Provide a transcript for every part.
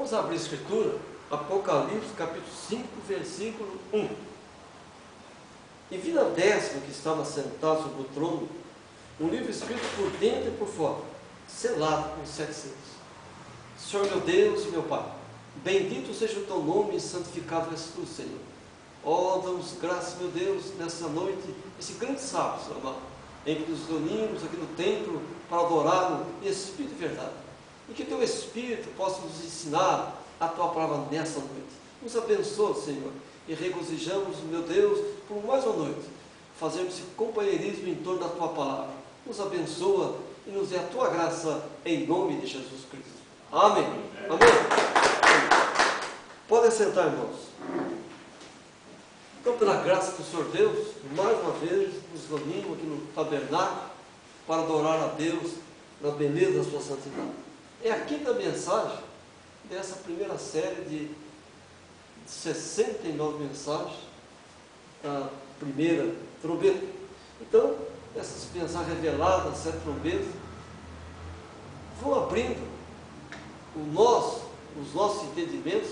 Vamos abrir a Escritura, Apocalipse, capítulo 5, versículo 1. E vi na décima que estava sentado sobre o trono, um livro escrito por dentro e por fora, selado com 7 selos. Senhor meu Deus e meu Pai, bendito seja o teu nome e santificado és tu, Senhor. Ó, damos graças, meu Deus, nessa noite, esse grande sábado, Senhor amado, em que nos reunimos aqui no templo para adorá-lo em espírito e verdade. E que teu Espírito possa nos ensinar a tua palavra nessa noite. Nos abençoa, Senhor, e regozijamos, meu Deus, por mais uma noite, fazermos esse companheirismo em torno da tua palavra. Nos abençoa e nos dê a tua graça em nome de Jesus Cristo. Amém. Amém. Podem sentar, irmãos. Então, pela graça do Senhor Deus, mais uma vez nos reunimos aqui no tabernáculo para adorar a Deus na beleza da sua santidade. É a quinta mensagem dessa primeira série de 69 mensagens da primeira trombeta. Então, essas mensagens reveladas, 7 trombetas, vão abrindo os nossos entendimentos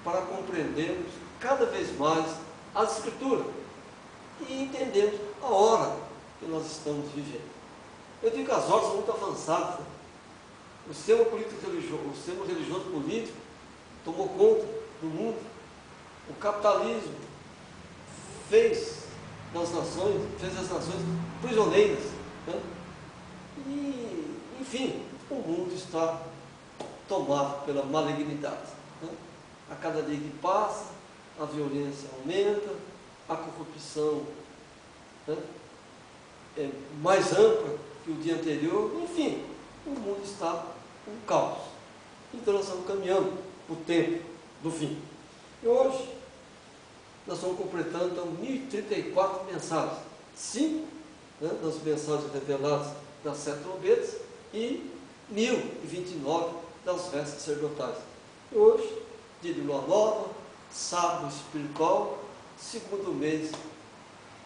para compreendermos cada vez mais as Escrituras e entendermos a hora que nós estamos vivendo. Eu digo que as horas são muito avançadas. Né? O sistema religioso político tomou conta do mundo. O capitalismo fez as nações prisioneiras. Né? E, enfim, o mundo está tomado pela malignidade. Né? A cada dia que passa, a violência aumenta, a corrupção, né, é mais ampla que o dia anterior. Enfim, o mundo está um caos. Então nós estamos caminhando o tempo do fim. E hoje nós estamos completando então 1034 mensagens. 5, né, das mensagens reveladas das 7 trombetas e 1029 das vestes sacerdotais. E hoje, dia de lua nova, sábado espiritual, segundo mês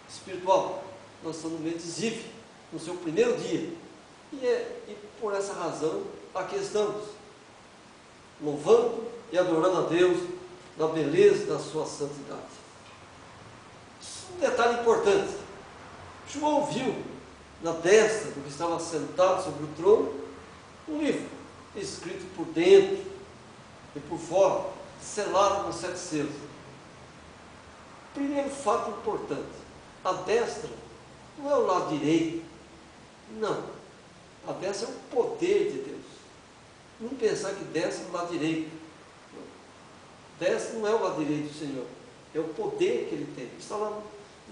espiritual. Nós estamos no mês de Ziv, no seu primeiro dia. E por essa razão, aqui estamos, louvando e adorando a Deus na beleza da sua santidade. Um detalhe importante: João viu na destra do que estava sentado sobre o trono um livro escrito por dentro e por fora, selado com 7 selos. Primeiro fato importante: a destra não é o lado direito, não. A destra é o poder de Deus. Não pensar que destra é o lado direito. Destra não é o lado direito do Senhor, é o poder que Ele tem. Está lá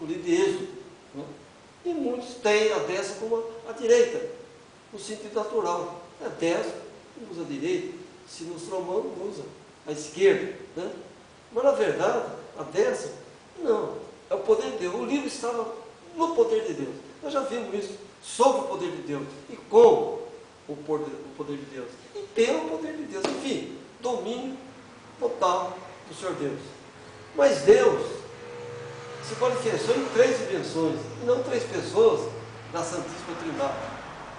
no livro de Êxodo. Não? E muitos têm a destra como a direita, no sentido natural. A destra usa a direita, se nos romanos usa a esquerda, né? Mas na verdade, a destra, não, é o poder de Deus. O livro estava no poder de Deus. Nós já vimos isso, sobre o poder de Deus, e com o poder de Deus, e pelo poder de Deus, enfim, domínio total do Senhor Deus. Mas Deus se manifestou em 3 dimensões, e não 3 pessoas da Santíssima Trindade.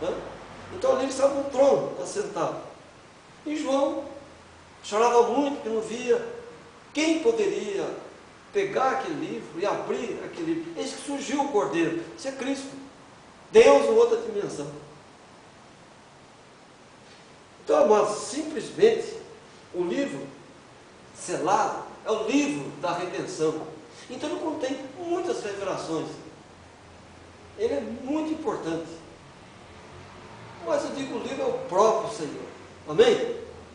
Né? Então ali ele estava no trono, assentado. E João chorava muito porque não via quem poderia pegar aquele livro e abrir aquele livro. Eis que surgiu o Cordeiro. Isso é Cristo. Deus em outra dimensão. Então, amados, simplesmente o livro selado é o livro da redenção. Então ele contém muitas revelações. Ele é muito importante. Mas eu digo, o livro é o próprio Senhor. Amém?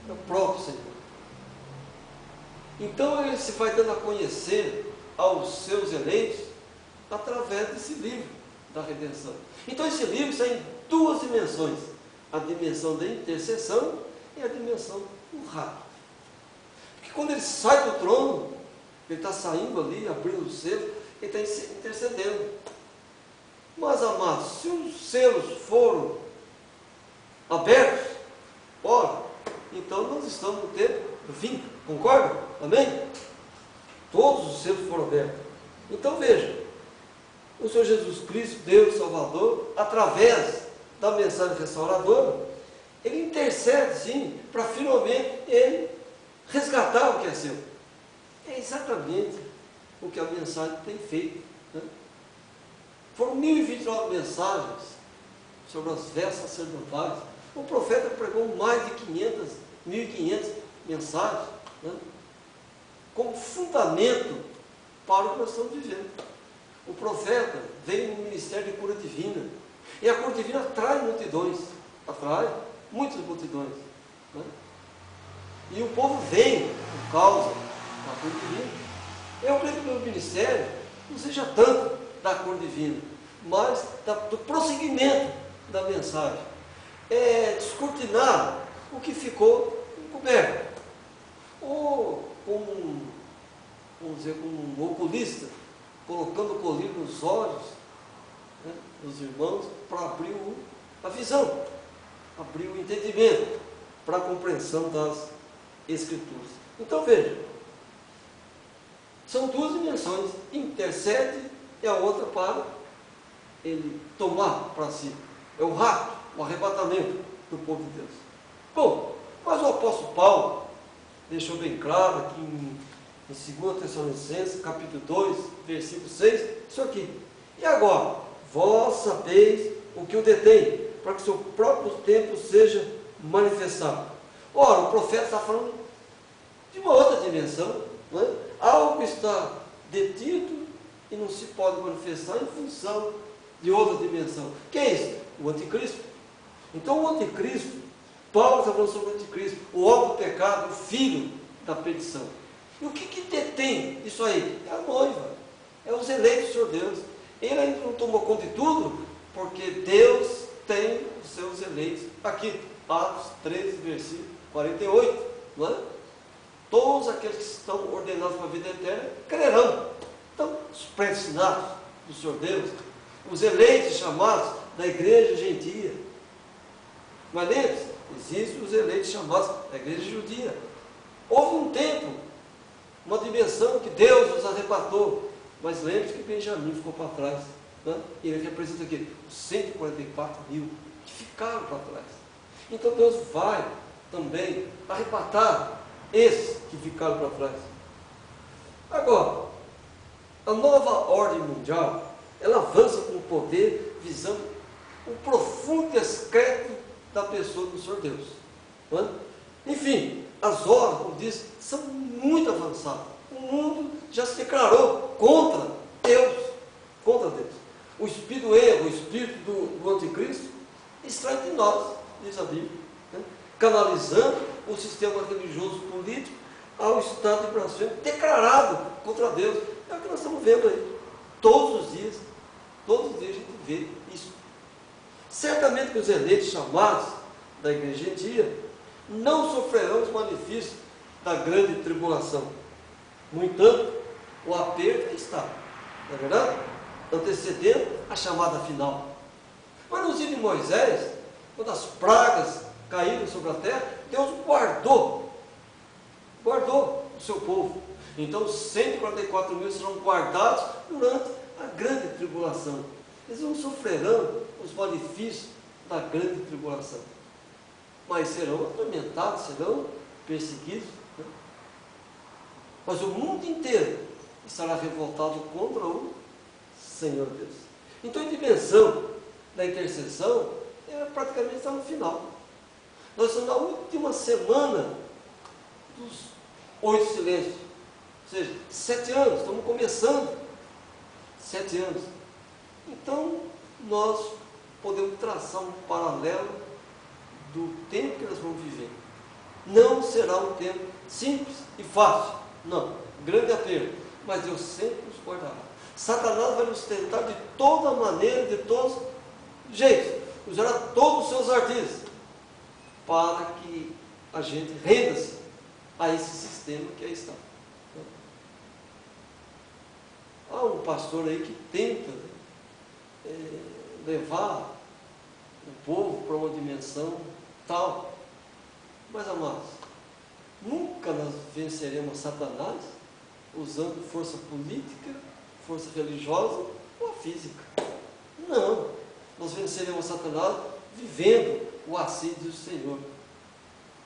É o próprio Senhor. Então ele se vai dando a conhecer aos seus eleitos através desse livro da redenção. Então esse livro está em 2 dimensões: a dimensão da intercessão e a dimensão do rapto. Porque quando ele sai do trono, ele está saindo ali, abrindo os selos, ele está intercedendo. Mas, amados, se os selos foram abertos, ora, então nós estamos no tempo do fim. Concorda? Amém? Todos os selos foram abertos. Então veja, o Senhor Jesus Cristo, Deus Salvador, através da mensagem restauradora, Ele intercede sim, para finalmente Ele resgatar o que é seu. É exatamente o que a mensagem tem feito, né? Foram 1029 mensagens sobre as vestes sacerdotais. O profeta pregou mais de 1.500 mensagens, né? Como fundamento para o que nós estamos vivendo. O profeta veio no ministério de cura divina. E a cura divina atrai multidões. Atrai muitas multidões, né? E o povo vem por causa da cura divina. Eu creio que o meu ministério não seja tanto da cura divina, mas do prosseguimento da mensagem. É descortinar o que ficou encoberto. Ou como vamos dizer, como um oculista, colocando o colírio nos olhos, né, dos irmãos, para abrir a visão, abrir o entendimento, para a compreensão das Escrituras. Então veja, são duas dimensões, intercede e a outra para ele tomar para si. É o rapto, o arrebatamento do povo de Deus. Bom, mas o apóstolo Paulo deixou bem claro aqui em 2 Tessalonicenses, capítulo 2, versículo 6, isso aqui. E agora, vós sabeis o que o detém, para que o seu próprio tempo seja manifestado. Ora, o profeta está falando de uma outra dimensão, não é? Algo está detido e não se pode manifestar em função de outra dimensão. Que é isso? O anticristo. Então o anticristo, Paulo está falando sobre o anticristo, o homem do pecado, o filho da perdição. E o que detém isso aí? É a noiva, é os eleitos do Senhor Deus. Ele ainda não tomou conta de tudo, porque Deus tem os seus eleitos aqui. Atos 13, versículo 48, não é? Todos aqueles que estão ordenados para a vida eterna crerão. Então, os predestinados do Senhor Deus, os eleitos chamados da igreja gentia. Mas lembre-se, existem os eleitos chamados da igreja judia. Houve um tempo, uma dimensão que Deus os arrebatou, mas lembre-se que Benjamim ficou para trás, né? E ele representa aqui os 144 mil que ficaram para trás. Então Deus vai também arrebatar esses que ficaram para trás. Agora, a nova ordem mundial, ela avança com o poder, visando o profundo descrédito da pessoa do Senhor Deus, não é? Enfim, as horas, como diz, são muito avançadas. O mundo já se declarou contra Deus, contra Deus. O espírito do erro, o espírito do anticristo, está entre nós, diz a Bíblia, né? Canalizando o sistema religioso político ao estado de blasfêmia declarado contra Deus. É o que nós estamos vendo aí. Todos os dias a gente vê isso. Certamente que os eleitos chamados da igreja gentia não sofrerão os malefícios da grande tribulação. No entanto, o aperto está, não é verdade? Antecedendo a chamada final. Mas nos dias de Moisés, quando as pragas caíram sobre a terra, Deus guardou o seu povo. Então 144 mil serão guardados durante a grande tribulação. Eles não sofrerão os malefícios da grande tribulação, mas serão atormentados, serão perseguidos, né? Mas o mundo inteiro estará revoltado contra o Senhor Deus. Então a dimensão da intercessão praticamente está no final. Nós estamos na última semana dos 8 silêncios, ou seja, 7 anos, estamos começando 7 anos. Então nós podemos traçar um paralelo do tempo que nós vamos viver. Não será um tempo simples e fácil, não, grande aperto, mas Deus sempre nos guardará. Satanás vai nos tentar de toda maneira, de todos os jeitos, usará todos os seus ardis para que a gente renda-se a esse sistema que aí está. Há um pastor aí que tenta levar o povo para uma dimensão tal, mas amados, nunca nós venceremos Satanás usando força política, força religiosa ou a física. Não, nós venceremos Satanás vivendo o assídio do Senhor.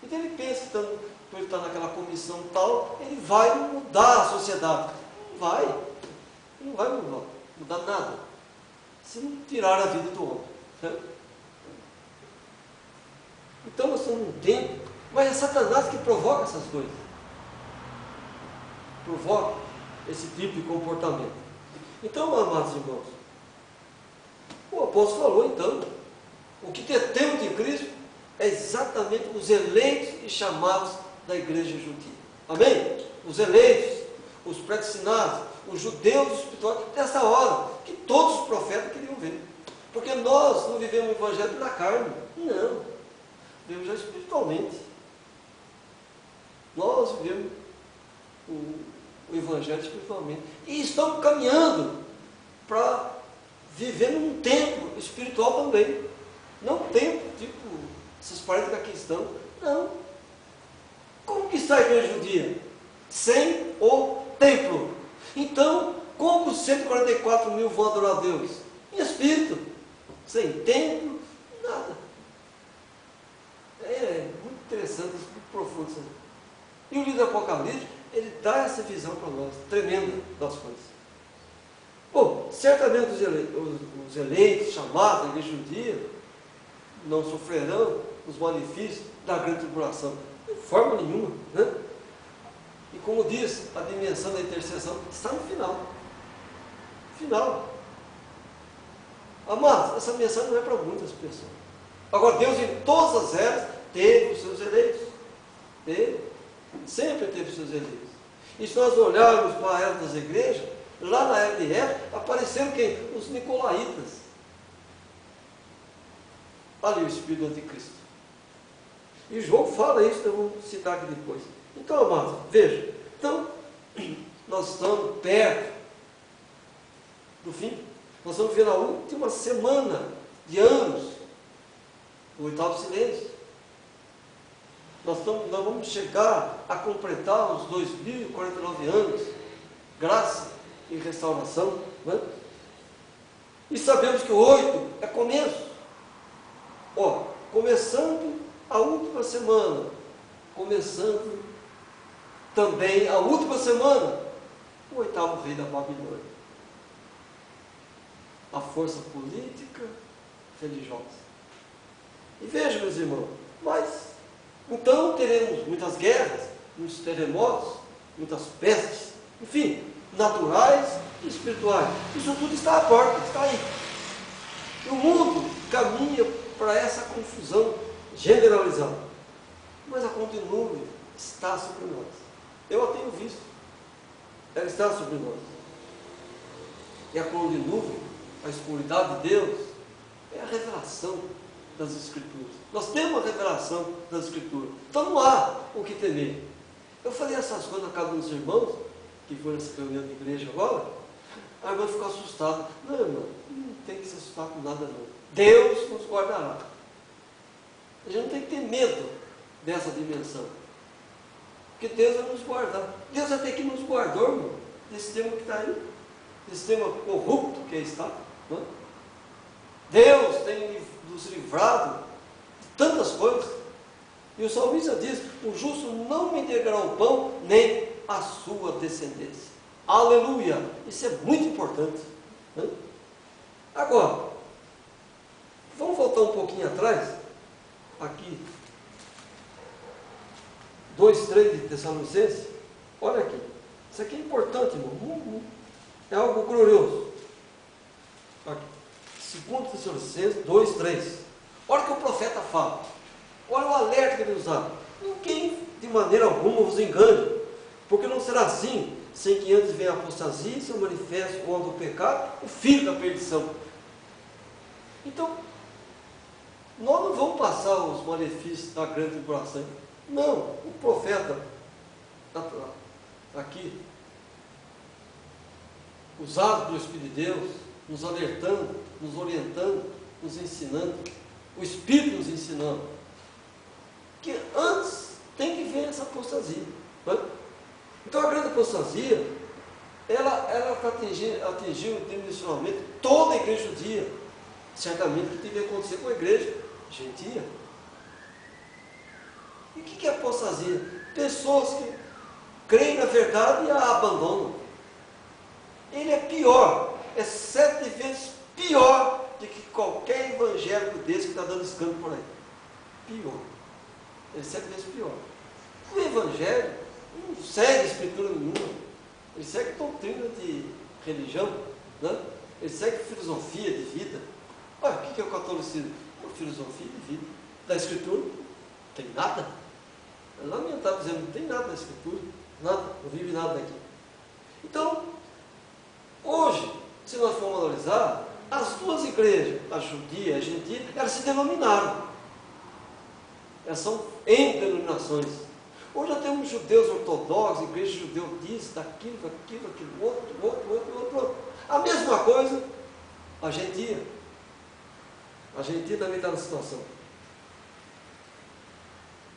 Então ele pensa que está por ele estar naquela comissão tal, ele vai mudar a sociedade. Não vai. Ele não vai mudar nada. Se não tirar a vida do homem. Certo? Então nós estamos num tempo, mas é Satanás que provoca essas coisas. Provoca esse tipo de comportamento. Então, amados irmãos, o apóstolo falou então, o que temos de Cristo é exatamente os eleitos e chamados da igreja judia. Amém? Os eleitos, os predestinados, os judeus espirituais, dessa hora, que todos os profetas queriam ver. Porque nós não vivemos o evangelho da carne. Não. Vivemos já espiritualmente. Nós vivemos o evangelho espiritualmente. E estamos caminhando para viver num tempo espiritual também. Não um tempo, tipo, esses parentes que aqui estão. Não. Como que está a igreja judia? Sem o templo. Então, como os 144 mil vão adorar a Deus? Em espírito. Sem templo, nada. É muito interessante, muito profundo isso. E o livro do Apocalipse, ele dá essa visão para nós, tremenda das coisas. Bom, certamente os eleitos, chamados da igreja judia, não sofrerão os malefícios da grande tribulação. De forma nenhuma. Né? E como diz, a dimensão da intercessão está no final. Final. Amados, essa mensagem não é para muitas pessoas. Agora, Deus em todas as eras teve os seus eleitos. Teve. Sempre teve os seus eleitos. E se nós olharmos para a era das igrejas, lá na era de Éfeso, apareceram quem? Os nicolaítas. Ali o Espírito do Anticristo. E João fala isso, eu vou citar aqui depois. Então, amados, veja. Então, nós estamos perto do fim. Nós estamos vivendo a última semana de anos do oitavo silêncio. Nós vamos chegar a completar os 2049 anos, graça e restauração. Né? E sabemos que o 8 é começo. Ó, começando a última semana, começando também a última semana, o oitavo rei da Babilônia. A força política religiosa. E veja, meus irmãos, mas então teremos muitas guerras, muitos terremotos, muitas pestes, enfim, naturais e espirituais. Isso tudo está à porta, está aí. E o mundo caminha para essa confusão generalizada. Mas a cor de nuvem está sobre nós. Eu a tenho visto. Ela está sobre nós. E a cor de nuvem, a escuridade de Deus, é a revelação das Escrituras. Nós temos a revelação das Escrituras. Então não há o que temer. Eu falei essas coisas na casa dos irmãos, que foram nessa reunião de igreja agora, a irmã ficou assustada. Não, irmã, não tem que se assustar com nada não. Deus nos guardará. A gente não tem que ter medo dessa dimensão. Porque Deus vai nos guardar. Deus vai ter que nos guardar, irmão, desse tema que está aí. Desse tema corrupto que está. Não é? Deus tem nos livrado de tantas coisas. E o salmista diz: o justo não me entregará o pão, nem a sua descendência. Aleluia! Isso é muito importante. Né? Agora, vamos voltar um pouquinho atrás. Aqui. 2:3 de Tessalonicenses. Olha aqui. Isso aqui é importante, irmão. É algo glorioso. Aqui. 2 Tessalonicenses 2:3. Olha o que o profeta fala. Olha o alerta que ele nos dá. Ninguém de maneira alguma vos engane, porque não será assim, sem que antes venha a apostasia e se manifeste o homem do pecado, o filho da perdição. Então, nós não vamos passar os malefícios da grande tribulação. Não, o profeta aqui, usado pelo Espírito de Deus, nos alertando, nos orientando, nos ensinando, o Espírito nos ensinando, que antes tem que ver essa apostasia. Né? Então a grande apostasia, ela atingiu dimensionalmente toda a igreja judia, certamente que devia acontecer com a igreja gentia. E o que é apostasia? pessoas que creem na verdade e a abandonam. Ele é pior, é 7 vezes pior do que qualquer evangélico desse que está dando escândalo por aí. Pior. Ele é 7 vezes pior. O evangelho não segue escritura nenhuma. Ele segue doutrina de religião, né? Ele segue filosofia de vida. Olha, o que é o catolicismo? Uma filosofia de vida. Da escritura não tem nada. É lamentável dizer, não tem nada da escritura. Nada, não vive nada daqui. Então, hoje, se nós formos analisar, as duas igrejas, a judia e a gentil, elas se denominaram. Elas são em denominações. Hoje já temos judeus ortodoxos, igreja judeu diz, daquilo, outro. A mesma coisa, a gentia. A gentia também está na situação.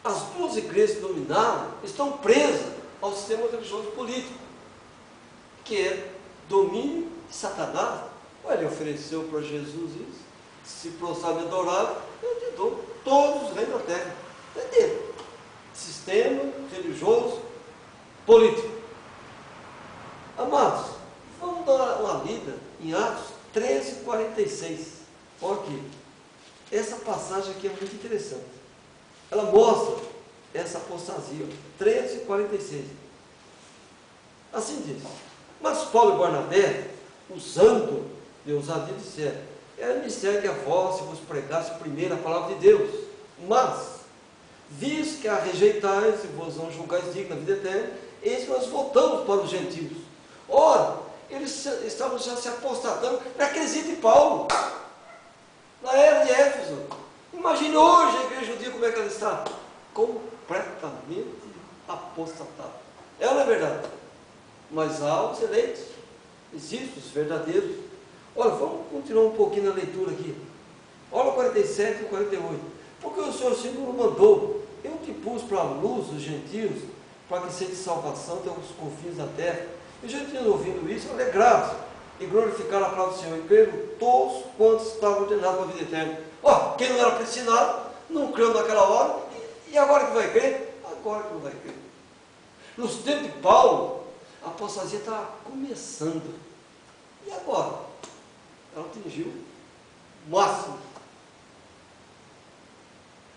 As duas igrejas que dominaram estão presas ao sistema religioso político, que é domínio de Satanás. Ele ofereceu para Jesus isso, se prostrar e adorar, eu te dou todos os reinos da terra. É dele. Sistema religioso político. Amados, vamos dar uma lida em Atos 13:46. Olha aqui. Essa passagem aqui é muito interessante. Ela mostra essa apostasia. 13:46. Assim diz. Mas Paulo e Barnabé, usando de ousadia, disseram: era mistério que a vós se vos pregasse primeiro a palavra de Deus. Mas, visto que a rejeitais e vos não julgais digno da vida eterna, eis que nós voltamos para os gentios. Ora, eles estavam já se apostatando naqueles dias de Paulo, na era de Éfeso. Imagine hoje a igreja judia como é que ela está? Completamente apostatada. É ou não é verdade? Mas há os eleitos, existem os verdadeiros. Olha, vamos continuar um pouquinho na leitura aqui. Olha o 47 e o 48. Porque o Senhor Senhor mandou, eu te pus para a luz dos gentios, para que seja de salvação até os confins da terra. E os gentios, ouvindo isso, alegrados e glorificaram a palavra do Senhor, e creram todos quantos estavam ordenados para a vida eterna. Ó, quem não era predestinado, não creu naquela hora, e agora que vai crer? Agora que não vai crer. Nos tempos de Paulo, a apostasia estava começando. E agora? Ela atingiu o máximo.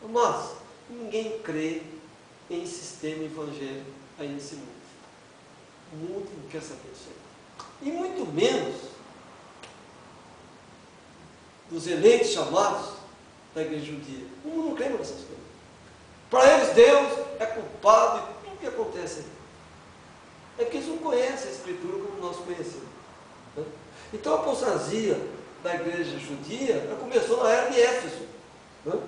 Mas ninguém crê em sistema evangélico aí nesse mundo. O mundo não quer saber disso aí. E muito menos dos eleitos chamados da igreja judia. O mundo não crê nessas coisas. Para eles, Deus é culpado de tudo que acontece aí. É porque eles não conhecem a Escritura como nós conhecemos. Né? Então a apostasia da igreja judia ela começou na era de Éfeso. Né?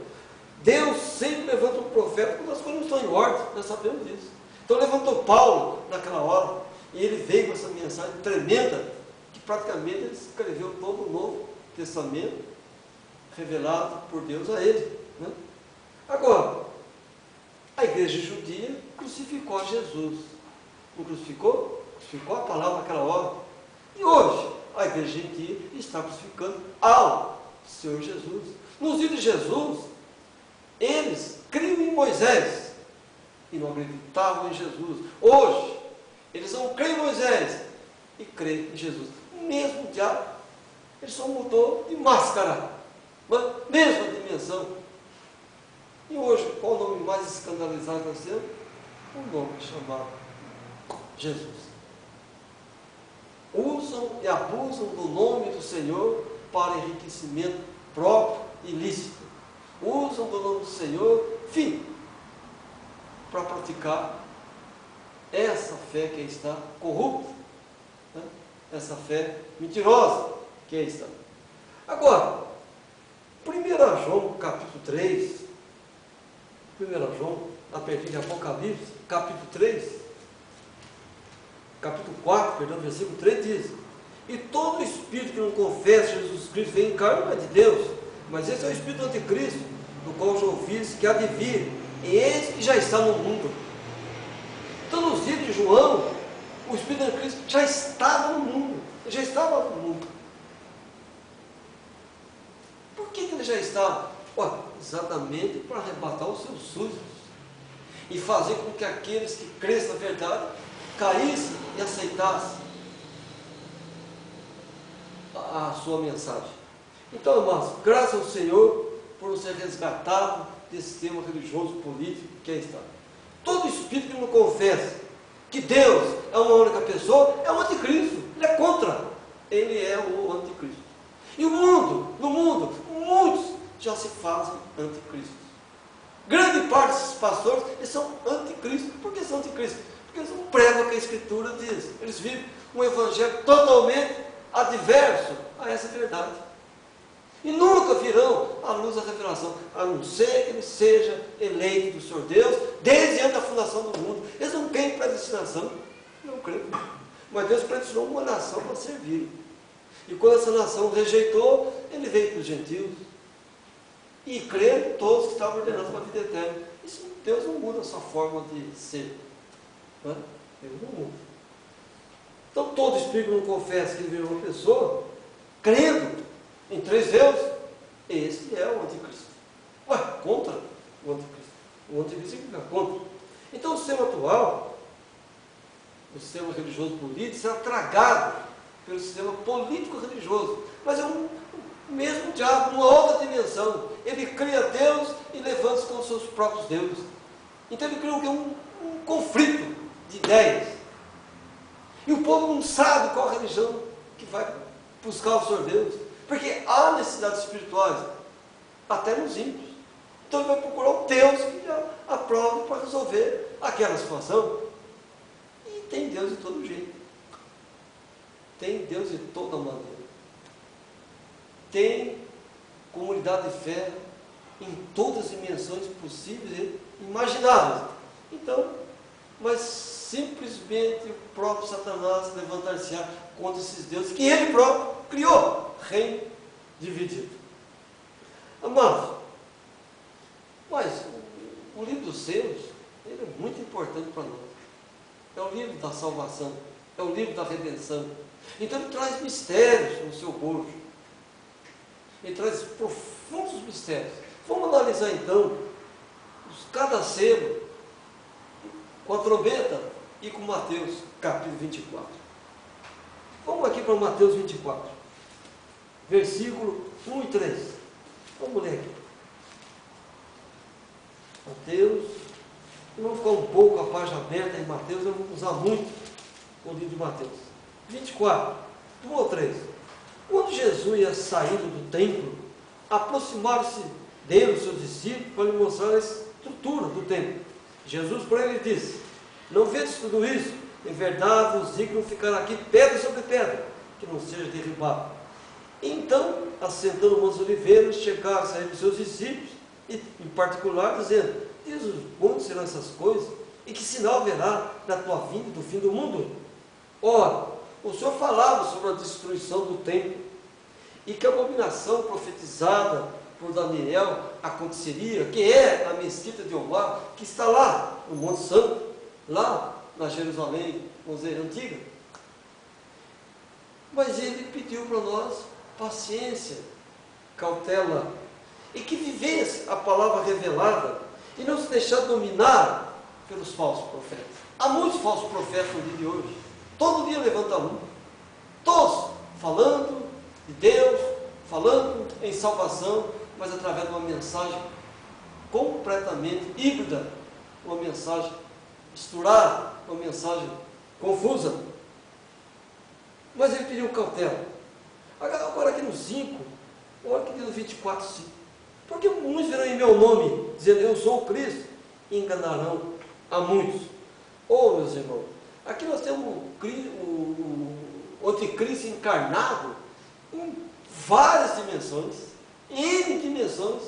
Deus sempre levanta um profeta quando as coisas não estão em ordem, nós sabemos disso. Então levantou Paulo naquela hora, e ele veio com essa mensagem tremenda, que praticamente ele escreveu todo o Novo Testamento, revelado por Deus a ele. Né? Agora, a igreja judia crucificou a Jesus. Não crucificou? Crucificou a palavra naquela hora. E hoje, a igreja gentil está crucificando ao Senhor Jesus. Nos dias de Jesus, eles criam em Moisés e não acreditavam em Jesus. Hoje, eles não creem em Moisés e creem em Jesus. O mesmo diabo, ele só mudou de máscara, mas mesma dimensão. E hoje, qual o nome mais escandalizado que nós temos? O nome chamado Jesus. Usam e abusam do nome do Senhor para enriquecimento próprio e ilícito. Usam do nome do Senhor, enfim, para praticar essa fé que está corrupta, né? Essa fé mentirosa que está. Agora, 1 João capítulo 3, 1 João, a partir de Apocalipse, capítulo 3, capítulo 4, perdão, versículo 3 diz: e todo espírito que não confessa Jesus Cristo vem em carne, não é de Deus, mas esse é o espírito do anticristo, do qual já ouviste que há de vir, e eis que já está no mundo. Então, nos dias de João, o espírito do anticristo já estava no mundo, ele já estava no mundo. Por que ele já estava? Olha, exatamente para arrebatar os seus súditos. e fazer com que aqueles que crescem na verdade caíssem e aceitassem a sua mensagem. Então, irmãos, graças ao Senhor por nos ser resgatado desse sistema religioso, político que aí está. Todo espírito que não confessa que Deus é uma única pessoa é o anticristo, ele é contra, ele é o anticristo. E o mundo, no mundo, muitos já se fazem anticristos. Grande parte desses pastores, eles são anticristos. Por que são anticristos? Porque eles não pregam o que a Escritura diz. Eles vivem um evangelho totalmente adverso a essa verdade. E nunca virão à luz da revelação, a não ser que ele seja eleito do Senhor Deus, desde antes da fundação do mundo. Eles não creem em predestinação, não creem. Mas Deus predestinou uma nação para servir. E quando essa nação rejeitou, ele veio para os gentios. E creram todos que estavam ordenados para a vida eterna. Isso, Deus não muda a sua forma de ser. Não é? Deus não muda. Então todo espírito que não confessa que ele virou uma pessoa, crendo em 3 deuses, esse é o anticristo. Ué, contra o anticristo. O anticristo significa contra. Então o sistema atual, o sistema religioso político, será tragado pelo sistema político-religioso. Mas é o mesmo diabo, uma outra dimensão. Ele cria Deus e levanta-se com os seus próprios deuses. Então ele cria um conflito de ideias. E o povo não sabe qual religião que vai buscar o Senhor Deus. Porque há necessidades espirituais, até nos ímpios. Então ele vai procurar um Deus que já aprove para resolver aquela situação. E tem Deus de todo jeito. Tem Deus de toda maneira. Tem comunidade de fé em todas as dimensões possíveis e imagináveis. Então, mas simplesmente o próprio Satanás levantar-se-á contra esses deuses que ele próprio criou, reino dividido. Amados, mas o livro dos selos, ele é muito importante para nós. É o livro da salvação, é o livro da redenção. Então ele traz mistérios no seu bojo. Ele traz profundos mistérios. Vamos analisar então cada selo com a trombeta e com Mateus capítulo 24. Vamos aqui para Mateus 24, versículo 1 e 3. Vamos ler aqui. Mateus, vamos ficar um pouco a página aberta em Mateus, eu vou usar muito o livro de Mateus. 24, 1 ou 3. Quando Jesus ia saindo do templo, aproximaram-se dele os seus discípulos para lhe mostrar a estrutura do templo. Jesus, porém, lhe disse: não vedes tudo isso? Em verdade vos digo que não ficará aqui pedra sobre pedra, que não seja derribado. Então, assentando o Monte dos Oliveiras, chegaram-se a ele os seus discípulos, e em particular, dizendo: diz-nos quando serão essas coisas, e que sinal haverá da tua vinda e do fim do mundo? Ora, o Senhor falava sobre a destruição do templo, e que a abominação profetizada por Daniel aconteceria, que é a mesquita de Omar, que está lá no Monte Santo, lá na Jerusalém, vamos dizer, antiga. Mas ele pediu para nós paciência, cautela, e que vivesse a palavra revelada, e não se deixar dominar pelos falsos profetas. Há muitos falsos profetas no dia de hoje. Todo dia levanta um. Todos falando de Deus, falando em salvação, mas através de uma mensagem completamente híbrida, uma mensagem misturada, uma mensagem confusa. Mas ele pediu cautela. Agora aqui no 5, olha que diz no 24, 5. Porque muitos virão em meu nome, dizendo: eu sou o Cristo, e enganarão a muitos. Oh, meus irmãos, aqui nós temos o anticristo encarnado em várias dimensões, N dimensões.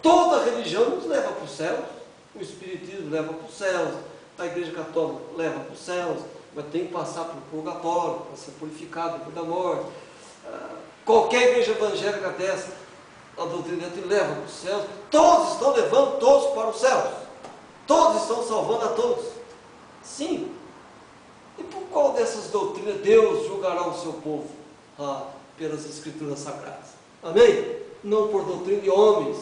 Toda religião nos leva para os céus. O Espiritismo leva para os céus, a Igreja Católica leva para os céus, mas tem que passar pelo purgatório para ser purificado depois da morte. Qualquer igreja evangélica dessa, a doutrina te leva para os céus. Todos estão levando todos para os céus. Todos estão salvando a todos. Sim. E por qual dessas doutrinas Deus julgará o seu povo? Pelas Escrituras Sagradas. Amém? Não por doutrina de homens,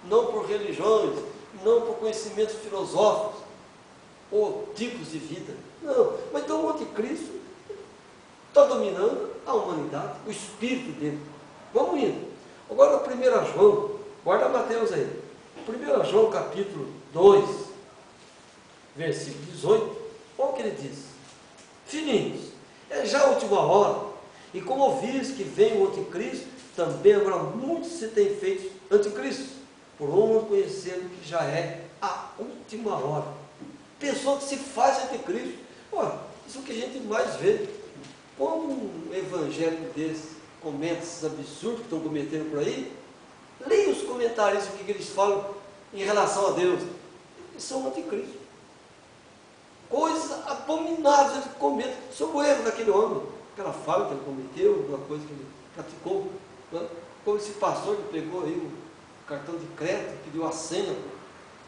não por religiões, não por conhecimentos filosóficos ou tipos de vida. Não, mas então o anticristo está dominando a humanidade, o espírito dele. Vamos indo. Agora 1 João, guarda Mateus aí. 1 João capítulo 2, versículo 18, olha o que ele diz. Filhinhos, é já a última hora, e como ouvis que vem o anticristo, também agora muitos se têm feito anticristos, por não conhecendo que já é a última hora. Pessoa que se faz anticristo, olha, isso é o que a gente mais vê. Quando um evangélico desse comenta esses absurdos que estão cometendo por aí, leia os comentários, o que eles falam em relação a Deus. Eles são anticristos. Coisas abomináveis eles comentam sobre o erro daquele homem, aquela falha que ele cometeu, alguma coisa que ele praticou. Né? Como esse pastor que pegou aí o cartão de crédito, pediu a senha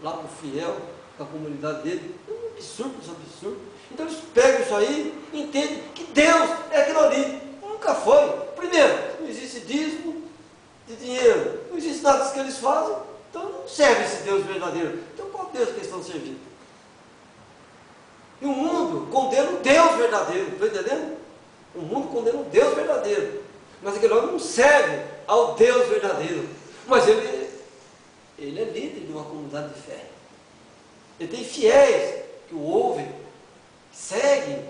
lá para o fiel da comunidade dele. É um absurdo, um absurdo. Então eles pegam isso aí e entendem que Deus é aquilo ali. Nunca foi. Primeiro, não existe dízimo de dinheiro, não existe nada disso que eles fazem, então não serve esse Deus verdadeiro. Então qual Deus que eles estão servindo? E o mundo condena o Deus verdadeiro, está entendendo? O mundo condena o Deus verdadeiro, mas aquele homem não serve ao Deus verdadeiro, mas ele é líder de uma comunidade de fé, ele tem fiéis que o ouvem, seguem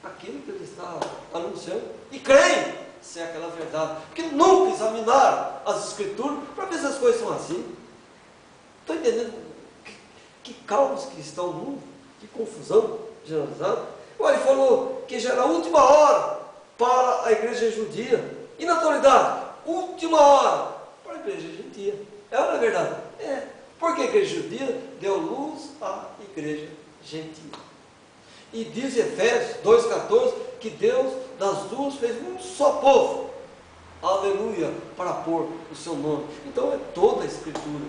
aquilo que ele está anunciando e creem se é aquela verdade, porque nunca examinaram as escrituras para ver se as coisas são assim. Estão entendendo que caos que está o mundo, que confusão generalizada? Olha, ele falou que já era a última hora para a igreja judia, e na atualidade, última hora para a igreja judia. É ou não é verdade? É, porque a igreja judia deu luz à igreja gentil. E diz Efésios 2,14 que Deus das duas fez um só povo, aleluia, para pôr o seu nome. Então é toda a escritura,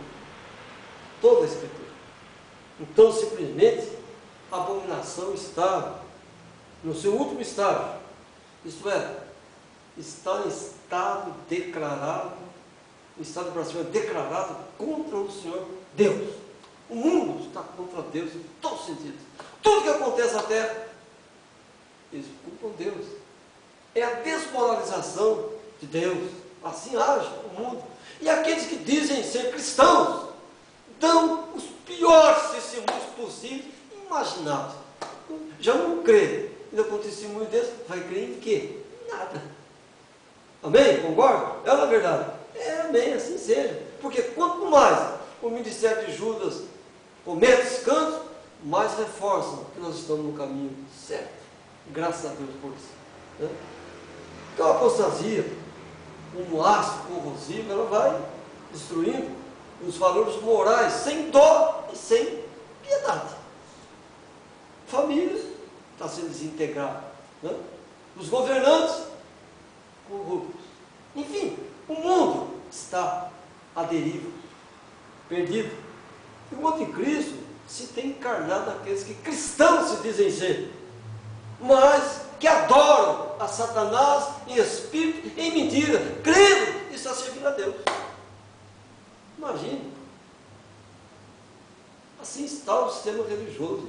toda a escritura. Então simplesmente a abominação está no seu último estágio, isto é, está em estado declarado, o estado brasileiro declarado contra o Senhor Deus. O mundo está contra Deus em todos os sentidos. Tudo que acontece na terra, eles culpam Deus. É a desmoralização de Deus. Assim age o mundo. E aqueles que dizem ser cristãos dão os piores testemunhos possíveis e imagináveis. Já não crê. Ainda com um testemunho desse, vai crer em quê? Nada. Amém? Concorda? É na verdade? É, amém, assim seja. Porque quanto mais o ministério de Judas comete escândalos, mais reforçam que nós estamos no caminho certo. Graças a Deus por isso. Né? Então a apostasia, como ácido corrosivo, ela vai destruindo os valores morais sem dó e sem piedade. Famílias estão sendo desintegradas. Né? Os governantes corruptos. Enfim, o mundo está à deriva, perdido. E o anticristo se tem encarnado naqueles que cristãos se dizem ser, mas que adoram a Satanás em espírito e em mentira, crendo e está servindo a Deus. Imagine. Assim está o sistema religioso.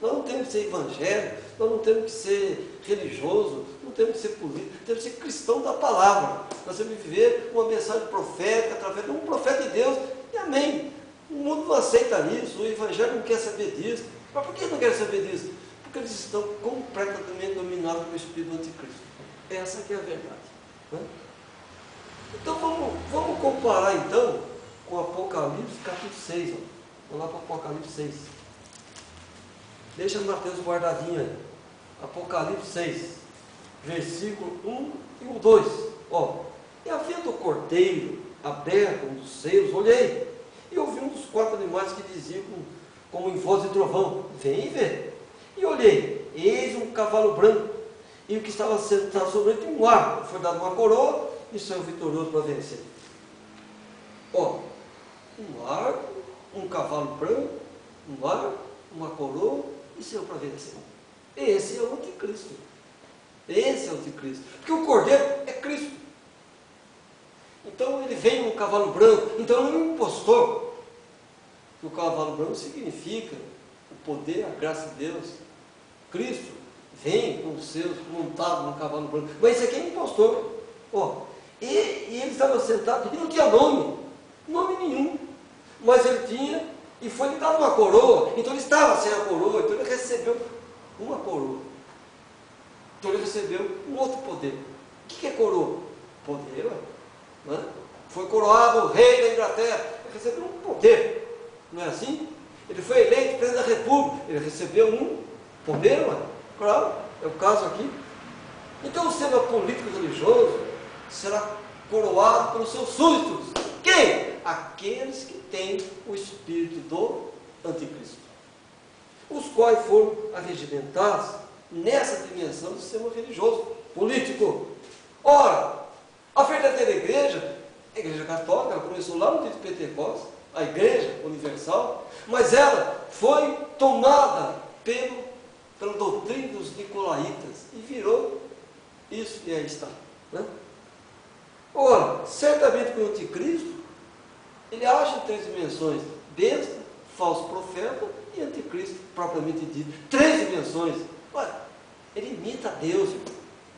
Nós não temos que ser evangélico, nós não temos que ser religioso, não temos que ser político, temos que ser cristão da palavra. Nós temos que viver uma mensagem profética através de um profeta de Deus, e amém. O mundo não aceita isso, o evangelho não quer saber disso. Mas por que não quer saber disso? Porque eles estão completamente dominados pelo espírito do anticristo. Essa que é a verdade. Né? Então vamos comparar então com Apocalipse capítulo 6. Ó. Vamos lá para Apocalipse 6. Deixa Mateus guardadinho aí. Apocalipse 6, versículo 1 e o 2. Ó, e havendo o cordeiro aberto um dos selos, olhei, e ouvi um dos 4 animais que diziam como em voz de trovão: vem e vê. E olhei, eis um cavalo branco, e o que estava sentado sobre ele tinha um arco, foi dado uma coroa, e saiu vitorioso para vencer. Ó, um arco, um cavalo branco, um arco, uma coroa, e saiu para vencer. Esse é o anticristo. Esse é o anticristo. Porque o cordeiro é Cristo. Então ele vem num cavalo branco, então ele é um impostor. que o cavalo branco significa o poder, a graça de Deus. Cristo vem com os seus montado num cavalo branco. Mas esse aqui é impostor. E ele estava sentado e não tinha nome nenhum. Mas ele tinha, e foi lhe dado uma coroa. Então ele estava sem a coroa, então ele recebeu uma coroa. Então ele recebeu um outro poder. O que é coroa? Poder, não é? Foi coroado o rei da Inglaterra, ele recebeu um poder, não é assim? Ele foi eleito presidente da República, ele recebeu um poder, não é? Claro, é o caso aqui. Então o sistema político religioso será coroado pelos seus súditos. Quem? Aqueles que têm o espírito do anticristo, os quais foram arregimentados nessa dimensão do sistema religioso, político. Ora, a verdadeira igreja, a igreja católica, ela começou lá no dia de Pentecostes, a igreja universal, mas ela foi tomada pela doutrina dos nicolaítas e virou isso, e aí está. Né? Ora, certamente que o anticristo, ele age em 3 dimensões: besta, falso profeta e anticristo propriamente dito. 3 dimensões. Olha, ele imita Deus.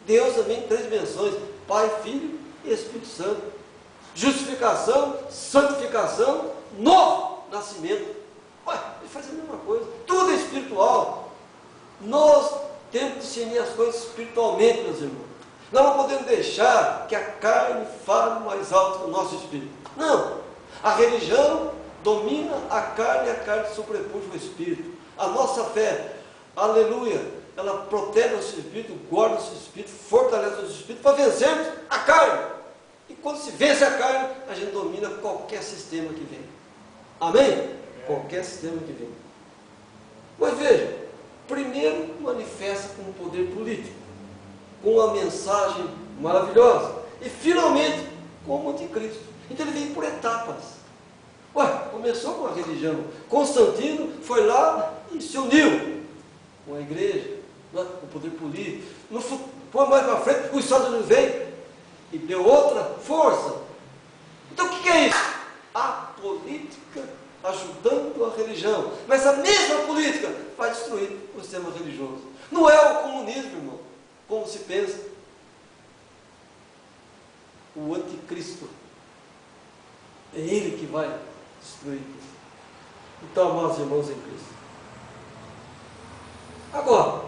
Deus também em 3 dimensões: Pai, Filho e Espírito Santo. Justificação, santificação, novo nascimento. Olha, ele faz a mesma coisa. Tudo é espiritual. Nós temos que discernir as coisas espiritualmente, meus irmãos. Nós não podemos deixar que a carne fale mais alto que o nosso espírito. Não. A religião domina a carne e a carne sobrepuja o espírito. A nossa fé, aleluia, ela protege o nosso espírito, guarda o nosso espírito, fortalece o nosso espírito para vencermos a carne. E quando se vence a carne, a gente domina qualquer sistema que vem. Amém? Qualquer sistema que vem. Mas veja, primeiro manifesta como poder político, com uma mensagem maravilhosa, e finalmente como anticristo. Então ele vem por etapas. Começou com a religião. Constantino foi lá e se uniu com a igreja, com o poder político. Foi mais para frente, os Estados Unidos veio e deu outra força. Então o que é isso? A política ajudando a religião. Mas a mesma política vai destruir o sistema religioso. Não é o comunismo, irmão, como se pensa. O anticristo. É ele que vai destruir isso. Então, amados irmãos em Cristo. Agora,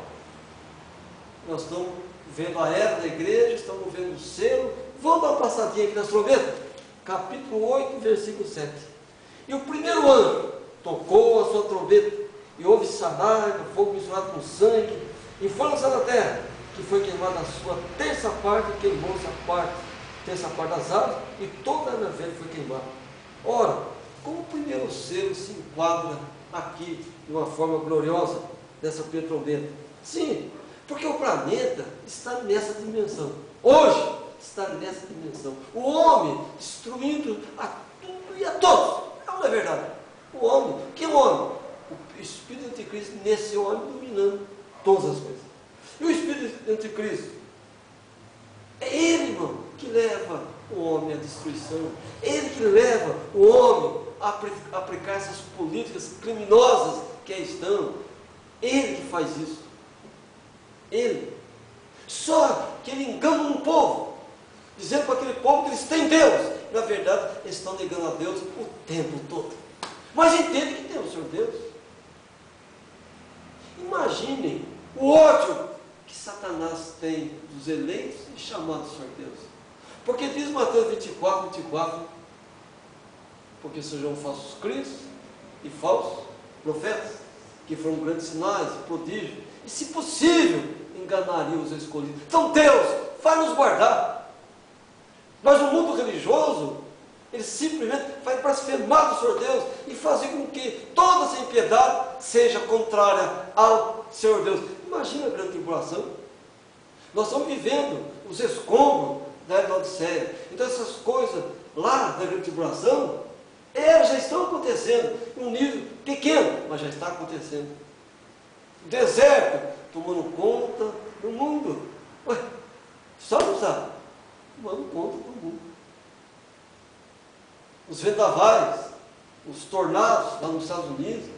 nós estamos vendo a era da igreja, estamos vendo o selo. Vamos dar uma passadinha aqui nas trombetas. Capítulo 8, versículo 7. E o primeiro anjo tocou a sua trombeta, e houve saraiva, fogo misturado com sangue, e foi lançado na terra, que foi queimada a sua terça parte, e queimou-se a terça parte das aves, e toda a neve foi queimada. Ora, como o primeiro selo se enquadra aqui de uma forma gloriosa dessa primeira trombeta? Sim, porque o planeta está nessa dimensão. Hoje está nessa dimensão. O homem destruindo a tudo e a todos. Não é verdade? O homem, que homem? O espírito anticristo nesse homem dominando todas as coisas. E o espírito anticristo? É ele, irmão, que leva o homem à destruição. Ele que leva o homem a aplicar essas políticas criminosas que aí estão. Ele que faz isso. Ele. Só que ele engana um povo, dizendo para aquele povo que eles têm Deus. Na verdade, eles estão negando a Deus o tempo todo. Mas entendem que tem o Senhor Deus. Imaginem o ódio que Satanás tem dos eleitos e chamados Senhor Deus. Porque diz Mateus 24, porque surgirão falsos cristos e falsos profetas, que foram grandes sinais, prodígios, e se possível, enganariam os escolhidos. Então Deus vai nos guardar. Mas o mundo religioso, ele simplesmente vai blasfemar do Senhor Deus e fazer com que toda essa impiedade seja contrária ao Senhor Deus. Imagina a grande tribulação. Nós estamos vivendo os escombros da era da Odisseia. Então essas coisas lá da grande tribulação, elas já estão acontecendo em um nível pequeno, mas já está acontecendo. O deserto tomando conta do mundo. Só não sabe, tomando conta do mundo. Os vendavais os tornados lá nos Estados Unidos.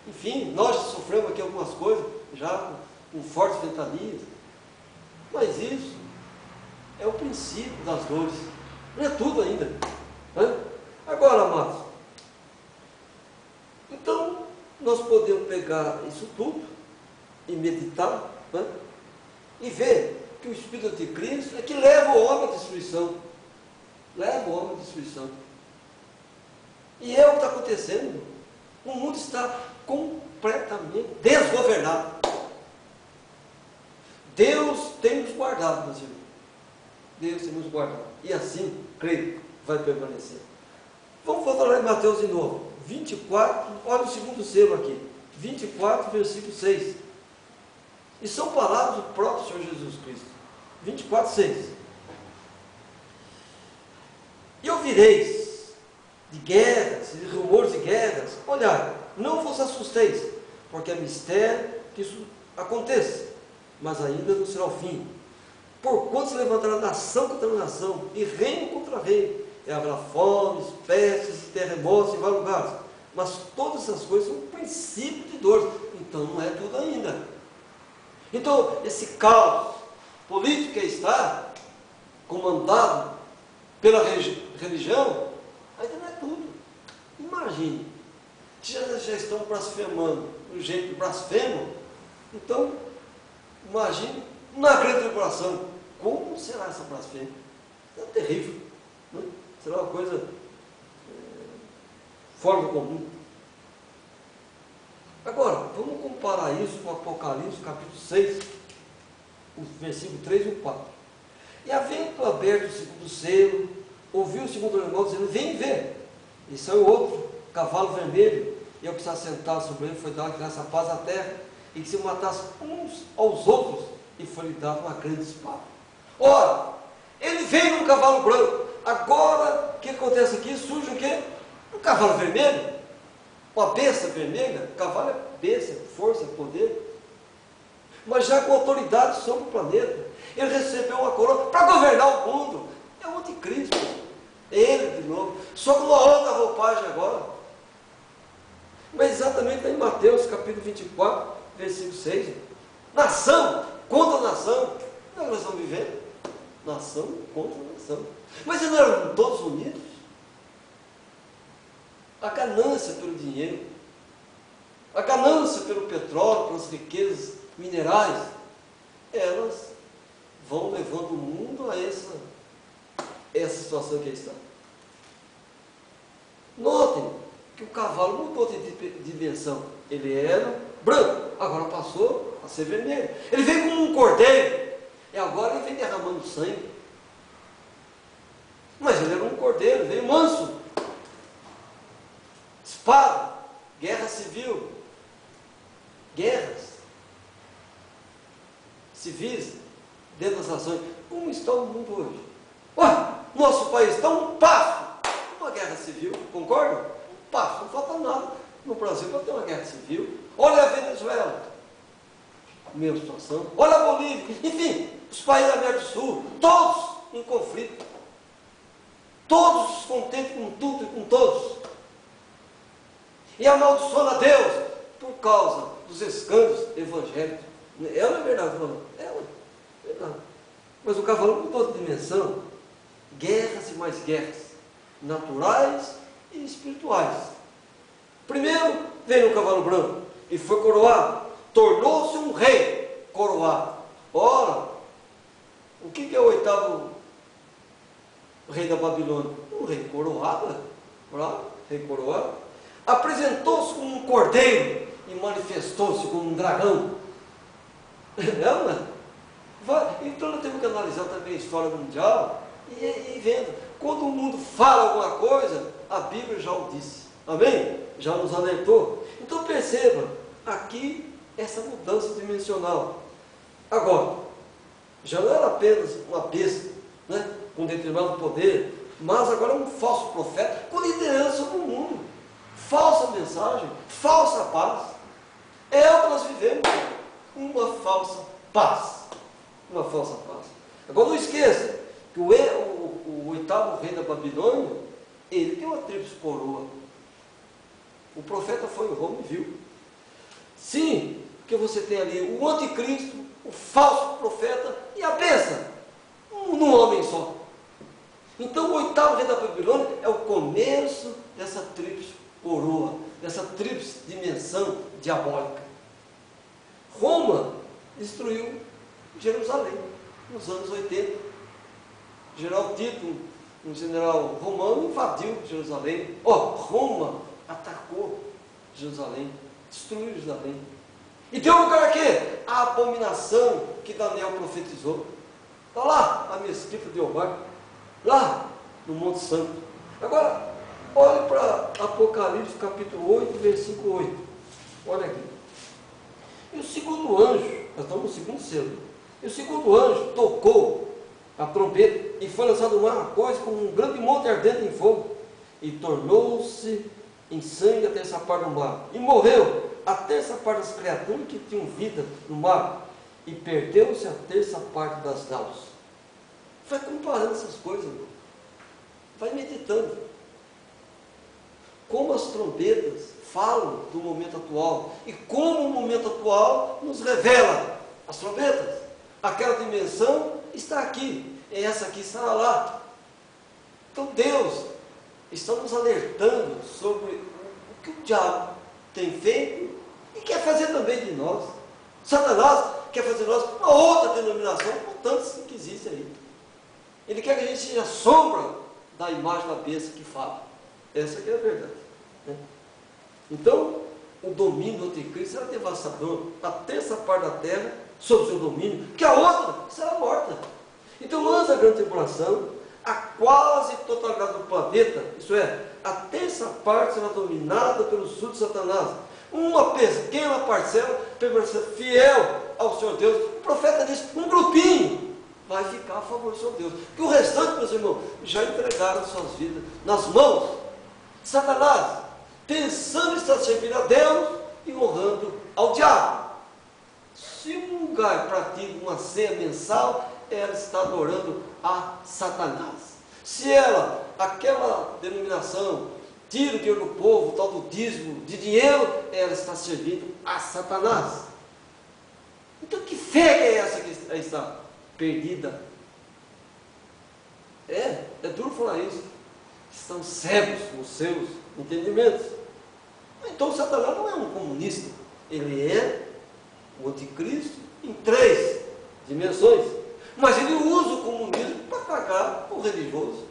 Enfim, nós sofremos aqui algumas coisas, já com fortes ventanias. Mas isso é o princípio das dores. Não é tudo ainda. Né? Agora, amados, então nós podemos pegar isso tudo e meditar, né? E ver que o Espírito Anticristo é que leva o homem à destruição. Leva o homem à destruição. E é o que está acontecendo. O mundo está completamente desgovernado. Deus tem nos guardado, meus irmãos. Deus tem nos guardado. E assim, creio, vai permanecer. Vamos voltar lá em Mateus de novo. 24, olha o segundo selo aqui. 24, versículo 6. E são palavras do próprio Senhor Jesus Cristo. 24, 6. E ouvireis de guerras, de rumores de guerras. Olhai, não vos assusteis, porque é mistério que isso aconteça, mas ainda não será o fim. Porquanto se levantará nação contra nação, e reino contra reino, e haverá fomes, pestes, terremotos em vários lugares. Mas todas essas coisas são um princípio de dores. Então não é tudo ainda. Então, esse caos político que está comandado pela religião, ainda não é tudo. Imagine, já estão blasfemando do jeito que blasfemam. Então, imagine, na grande tribulação, como será essa blasfêmia? É terrível, né? Será uma coisa fora do comum. Agora, vamos comparar isso com Apocalipse, capítulo 6, o versículo 3 e 4. E havendo aberto o segundo selo, ouviu o segundo animal dizendo: vem ver. E saiu outro cavalo vermelho, e ao que está sentado sobre ele foi dado graça, paz à terra, e que se matasse uns aos outros, e foi-lhe dado uma grande espada. Ora, ele veio num cavalo branco. Agora, o que acontece aqui? Surge o quê? Um cavalo vermelho, uma besta vermelha. Cavalo é besta, força, poder, mas já com autoridade sobre o planeta. Ele recebeu uma coroa para governar o mundo. É o anticristo, ele de novo, só com uma outra roupagem agora. Mas exatamente em Mateus capítulo 24, versículo 6, nação contra nação. Não é que nós estamos vivendo? Nação contra nação. Mas eles não eram todos unidos? A ganância pelo dinheiro, a ganância pelo petróleo, pelas riquezas minerais, elas vão levando o mundo a essa situação que está. Notem que o cavalo mudou de dimensão. Ele era branco, agora passou a ser vermelho. Ele veio como um cordeiro, e agora ele vem derramando sangue. Mas ele era um cordeiro, veio manso. Espada, guerra civil, guerras civis dentro das nações. Como está o mundo hoje? Nosso país está um passo uma guerra civil, concorda? Um passo, não falta nada no Brasil para ter uma guerra civil. Olha a Venezuela, mesma situação. Olha a Bolívia, enfim, os países da América do Sul, todos em conflito, todos descontentes com tudo e com todos, e amaldiçoando a Deus por causa dos escândalos evangélicos. Ela é verdade, falando. Ela é verdade. Mas o cavalo mudou de dimensão. Guerras e mais guerras, naturais e espirituais. Primeiro veio um cavalo branco e foi coroado, tornou-se um rei coroado. Ora, o que é o oitavo rei da Babilônia? Um rei coroado, rei coroado. Apresentou-se como um cordeiro e manifestou-se como um dragão. Não é? Então nós temos que analisar também a história mundial e vendo. Quando o mundo fala alguma coisa, a Bíblia já o disse. Amém? Já nos alertou. Então perceba, aqui essa mudança dimensional. Agora, já não era apenas uma besta, né, com determinado poder, mas agora é um falso profeta com liderança no mundo. Falsa mensagem, falsa paz. É o que nós vivemos. Uma falsa paz. Uma falsa paz. Agora não esqueça que o oitavo rei da Babilônia, ele tem uma tríplice coroa. O profeta foi em Roma e viu. Sim, porque você tem ali o anticristo, o falso profeta e a besta, num homem só. Então o oitavo rei da Babilônia é o começo dessa tríplice coroa, dessa tríplice dimensão diabólica. Roma destruiu Jerusalém nos anos 80. O general Tito, um general romano, invadiu Jerusalém. Roma atacou Jerusalém, destruiu Jerusalém. E deu lugar a quê? A abominação que Daniel profetizou. Está lá a mesquita de Omar, lá no Monte Santo. Agora, olhe para Apocalipse capítulo 8, versículo 8. Olha aqui. E o segundo anjo, nós estamos no segundo selo, e o segundo anjo tocou a trombeta, e foi lançado uma coisa como um grande monte ardente em fogo, e tornou-se em sangue a terça parte do mar, e morreu a terça parte das criaturas que tinham vida no mar, e perdeu-se a terça parte das naus. Vai comparando essas coisas, irmão. Vai meditando. Como as trombetas falam do momento atual, e como o momento atual nos revela as trombetas. Aquela dimensão está aqui, essa aqui estará lá. Então Deus está nos alertando sobre o que o diabo tem feito e quer fazer também de nós. Satanás quer fazer de nós uma outra denominação, com tantos que existem aí. Ele quer que a gente seja sombra da imagem da besta que fala. Essa que é a verdade, né? Então, o domínio do anticristo será devastador. A terça parte da terra sob seu domínio, que a outra será morta. Então, antes da grande tribulação, a quase totalidade do planeta, isso é, a terça parte será dominada pelos súditos de Satanás. Uma pequena parcela permanecerá fiel ao Senhor Deus. O profeta disse, um grupinho vai ficar a favor do Senhor Deus. Que o restante, meus irmãos, já entregaram suas vidas nas mãos de Satanás, pensando em estar servindo a Deus e honrando ao diabo. Se um lugar pratica uma ceia mensal, ela está adorando a Satanás. Se ela, aquela denominação, tira o dinheiro do povo, o tal do dízimo de dinheiro, ela está servindo a Satanás. Então que fé é essa que está perdida? É duro falar isso. Estão cegos nos seus entendimentos. Então Satanás não é um comunista, ele é o anticristo em 3 dimensões, mas ele usa o comunismo para pagar o religioso.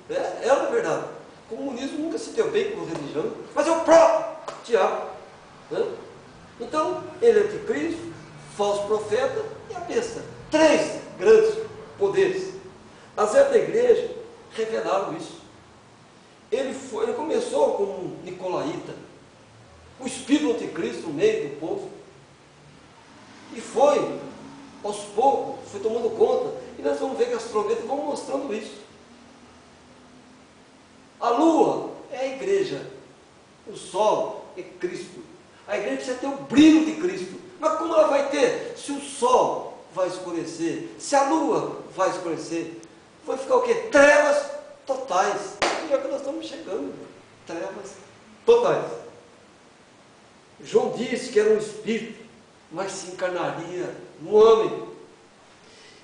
É a verdade. O comunismo nunca se deu bem com a religião, mas é o próprio diabo, né? Então ele é anticristo, falso profeta e a besta. 3 grandes poderes. As eras da igreja revelaram isso. Ele começou como um nicolaíta, o espírito do anticristo no meio do povo, e foi, aos poucos, foi tomando conta, e nós vamos ver que as trombetas vão mostrando isso. A lua é a igreja, o sol é Cristo. A igreja precisa ter o brilho de Cristo. Mas como ela vai ter? Se o sol vai escurecer, se a lua vai escurecer, vai ficar o quê? Trevas totais. E é o que nós estamos chegando, trevas totais. João disse que era um espírito, mas se encarnaria no homem.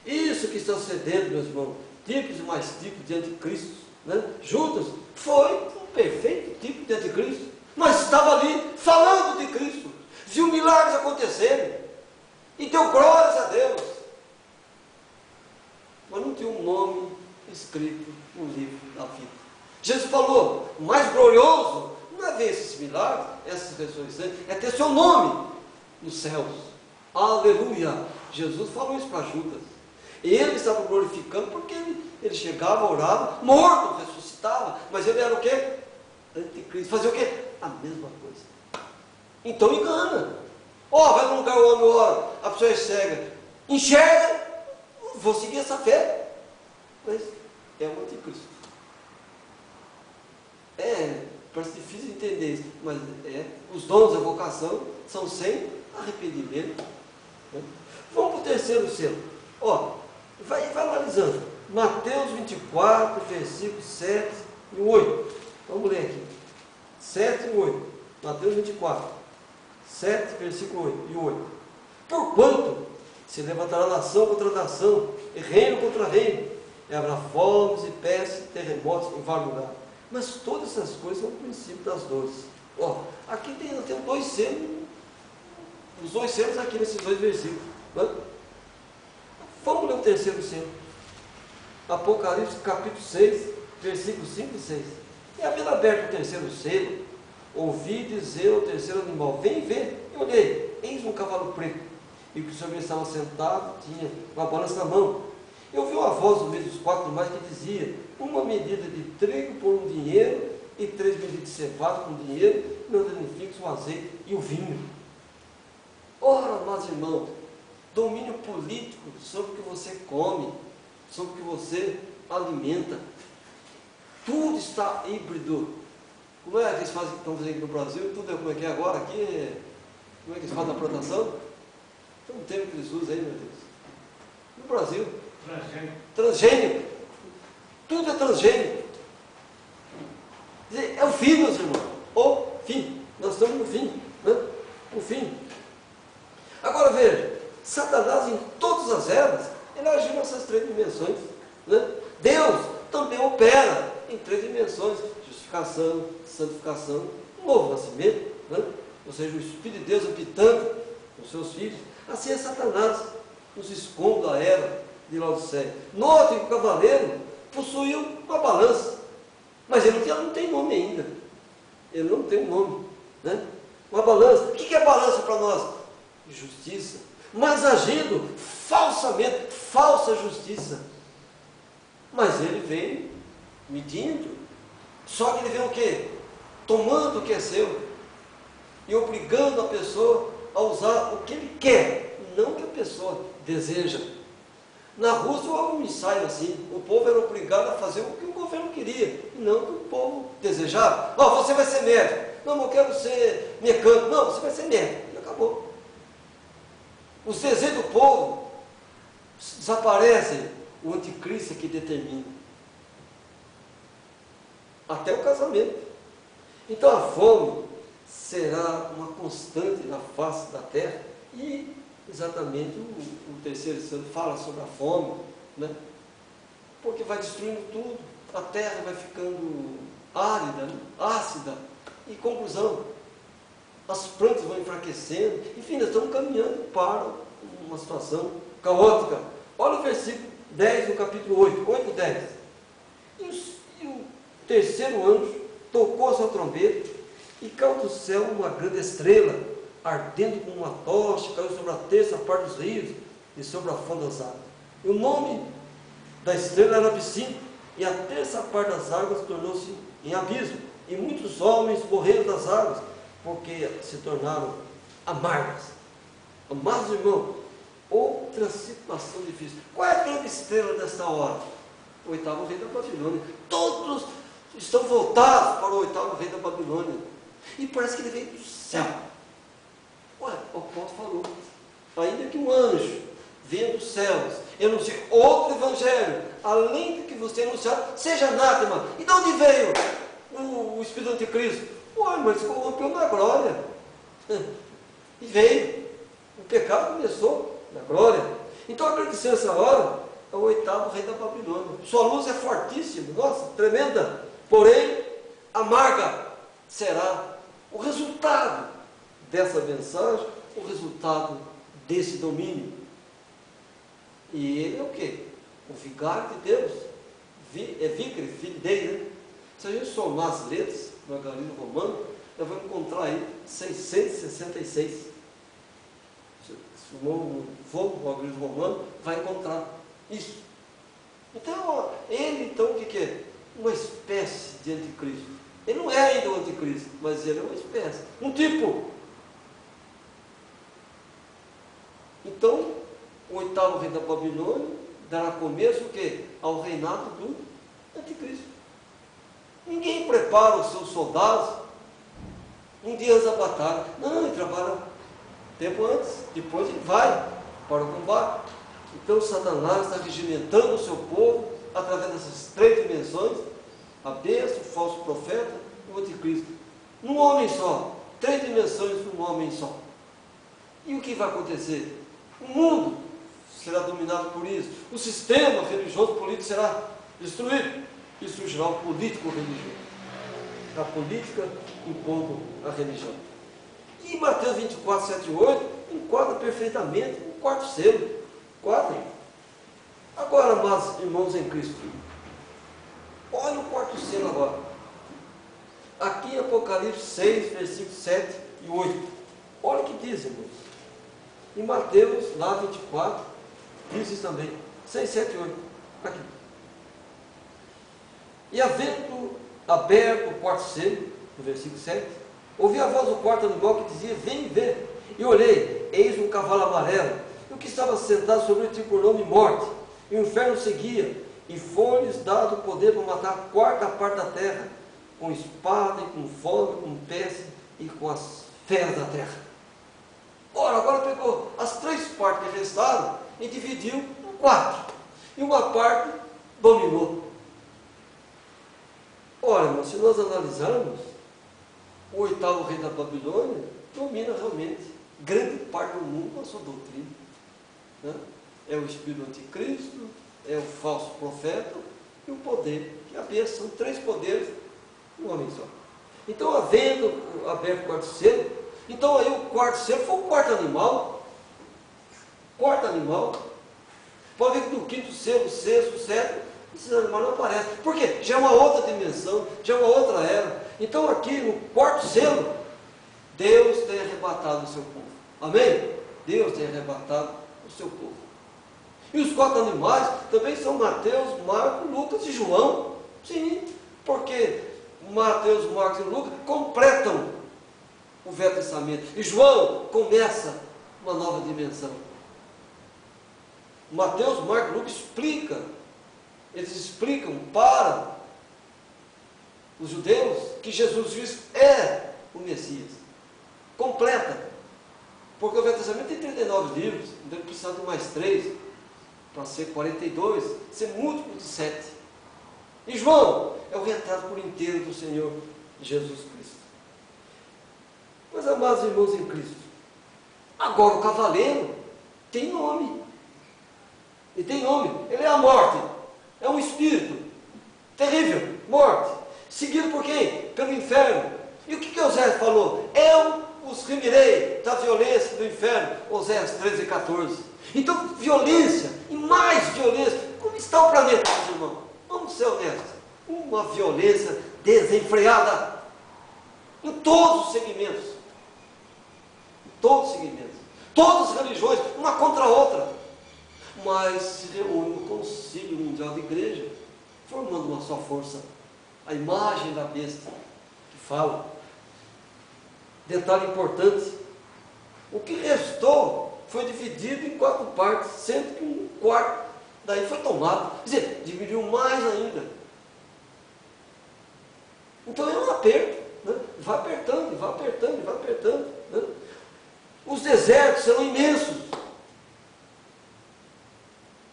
Isso que está sucedendo, meus irmãos, tipos e mais tipos de anticristo, né? Judas foi um perfeito tipo de anticristo, mas estava ali falando de Cristo, viu milagres acontecerem e deu glórias a Deus, mas não tinha um nome escrito no livro da vida. Jesus falou, o mais glorioso não é ver esses milagres, essas ressurreições, é ter seu nome nos céus. Aleluia! Jesus falou isso para Judas. Ele estava glorificando porque ele chegava, orava, morto, ressuscitava, mas ele era o quê? Anticristo. Fazia o quê? A mesma coisa. Então engana. Vai num lugar, o homem ora, a pessoa é cega, enxerga, vou seguir essa fé. Mas é o anticristo. Parece difícil entender isso, mas os dons da vocação são sem arrependimento. Né? Vamos para o terceiro selo. Vai analisando. Mateus 24, versículos 7 e 8. Vamos ler aqui. 7 e 8. Mateus 24, 7, versículo 8 e 8. Porquanto se levantará nação contra nação, e reino contra reino, e haverá fomes e pestes, terremotos em vários lugares. Mas todas essas coisas são o princípio das dores. Ó, aqui tem dois selos, os dois selos aqui nesses dois versículos. Né? Vamos ler o terceiro selo. Apocalipse capítulo 6, versículos 5 e 6. E havendo aberto o terceiro selo, ouvi dizer ao terceiro animal: vem ver. E olhei, eis um cavalo preto, e que sobre ele estava sentado tinha uma balança na mão. Eu ouvi uma voz no meio dos quatro animais que dizia: uma medida de trigo por um dinheiro, e 3 medidas de cevada por um dinheiro, não danifiques o azeite e o vinho. Ora, meus irmãos, domínio político sobre o que você come, sobre o que você alimenta. Tudo está híbrido. Como é que eles fazem, estão fazendo aqui no Brasil? Tudo é como é que é agora aqui? Como é que eles fazem a plantação? Tem um termo que eles usam aí, meu Deus. No Brasil. Transgênico. Tudo é transgênico. É o fim, meus irmãos. O fim. Nós estamos no fim. Né? O fim. Agora veja, Satanás em todas as eras, ele agiu nessas 3 dimensões. Né? Deus também opera em 3 dimensões: justificação, santificação, um novo nascimento, né? Ou seja, o Espírito de Deus habitando com seus filhos. Assim é Satanás nos escombros da era de Laodiceia. Notem que o cavaleiro possuiu uma balança, mas ele não tem nome ainda. Ele não tem um nome, né? Uma balança. O que é balança para nós? Justiça. Mas agindo falsamente, falsa justiça. Mas ele veio medindo. Só que ele veio o quê? Tomando o que é seu e obrigando a pessoa a usar o que ele quer, não o que a pessoa deseja. Na Rússia houve um ensaio assim: o povo era obrigado a fazer o que o governo queria, e não o que o povo desejava. Não, você vai ser médico. Não, eu quero ser mecânico. Não, você vai ser médico. E acabou. Os desejos do povo desaparecem, o anticristo é que determina. Até o casamento. Então a fome será uma constante na face da terra, e exatamente o terceiro selo fala sobre a fome, né? Porque vai destruindo tudo, a terra vai ficando árida, né? Ácida, e conclusão, as plantas vão enfraquecendo. Enfim, nós estamos caminhando para uma situação caótica. Olha o versículo 10 do capítulo 8, 8 e 10. E o terceiro anjo tocou a sua trombeta, e caiu do céu uma grande estrela, ardendo como uma tocha, caiu sobre a terça parte dos rios e sobre a fonte das águas. E o nome da estrela era Absinto, e a terça parte das águas tornou-se em abismo, e muitos homens morreram das águas, porque se tornaram amargas. Amados irmãos, outra situação difícil. Qual é a grande estrela desta hora? O 8º rei da Babilônia. Todos estão voltados para o 8º rei da Babilônia. E parece que ele veio do céu. Ué, o apóstolo falou: ainda que um anjo venha dos céus e anuncie outro evangelho, além do que você anunciar, seja anátema. E de onde veio o Espírito do Anticristo? Ué, mas corrompeu na glória. E veio. O pecado começou na glória. Então a grande essa hora é o 8º rei da Babilônia. Sua luz é fortíssima, nossa, tremenda, porém amarga será o resultado dessa mensagem, o resultado desse domínio. E ele é o quê? O vigário de Deus. É Vicre, filho dele, né? Se a gente somar as letras no algarismo romano, nós vamos encontrar aí 666. Se for no algarismo romano, vai encontrar isso. Então, ele, então, o que é? Uma espécie de anticristo. Ele não é ainda o anticristo, mas ele é uma espécie, um tipo. Então, o 8º rei da Babilônia dará começo o quê? Ao reinado do anticristo. Ninguém prepara os seus soldados um dia antes da batalha. Não, ele trabalha tempo antes, depois ele vai para o combate. Então Satanás está regimentando o seu povo através dessas 3 dimensões: a besta, o falso profeta e o anticristo. num homem só. 3 dimensões num homem só. E o que vai acontecer? O mundo será dominado por isso. O sistema religioso político será destruído. E surgirá o político religioso. A política impondo a religião. E Mateus 24, 7 e 8 enquadra perfeitamente o quarto selo. Quadra. Agora, amados irmãos em Cristo, olha o quarto selo agora. Aqui em Apocalipse 6, versículos 7 e 8. Olha o que diz, irmãos. Em Mateus, lá 24, diz isso também. 6, 7 e 8. Aqui. E havendo aberto o quarto selo, no versículo 7, ouvi a voz do quarto animal que dizia: vem ver. E olhei, eis um cavalo amarelo, e o que estava sentado sobre ele tinha por nome Morte. E o inferno seguia, e foi-lhes dado o poder para matar a quarta parte da terra, com espada, e com fome, com peste, e com as feras da terra. Ora, agora pegou as 3 partes que restaram e dividiu em 4. E uma parte dominou. Ora, irmão, se nós analisarmos, o 8º rei da Babilônia domina realmente grande parte do mundo com a sua doutrina. Né? É o espírito do anticristo, é o falso profeta e o poder, que a bênção, são 3 poderes no homem só. Então, havendo aberto o quarto selo, então aí o quarto selo foi o quarto animal. Quarto animal. Pode ver que no 5º selo, 6º, 7º, esses animais não aparecem. Por quê? Já é uma outra dimensão, já é uma outra era. Então aqui no quarto selo, Deus tem arrebatado o seu povo. Amém? Deus tem arrebatado o seu povo. E os 4 animais também são Mateus, Marcos, Lucas e João. Sim, porque Mateus, Marcos e Lucas completam o Velho Testamento. E João começa uma nova dimensão. Mateus, Marcos e Lucas eles explicam para os judeus que Jesus Cristo é o Messias. Completa. Porque o Velho Testamento tem 39 livros, então precisa de mais 3 para ser 42, ser múltiplo de 7. E João é o retrato por inteiro do Senhor Jesus Cristo. Mas, amados irmãos em Cristo, agora o cavaleiro tem nome. Ele tem nome, ele é a morte, é um espírito terrível, morte, seguido por quem? Pelo inferno. E o que Oséias falou? Eu os remirei da violência do inferno, Oséias 13 e 14. Então, violência, e mais violência. Como está o planeta, meus irmãos? Vamos ser honestos. Uma violência desenfreada em todos os segmentos. Em todos os segmentos. Todas as religiões, uma contra a outra. Mas se reúne no Concílio Mundial de Igreja, formando uma só força. A imagem da besta que fala. Detalhe importante: o que restou foi dividido em 4 partes, sendo que um quarto daí foi tomado. Quer dizer, dividiu mais ainda. Então é um aperto, né? Vai apertando, vai apertando, vai apertando. Né? Os desertos serão imensos.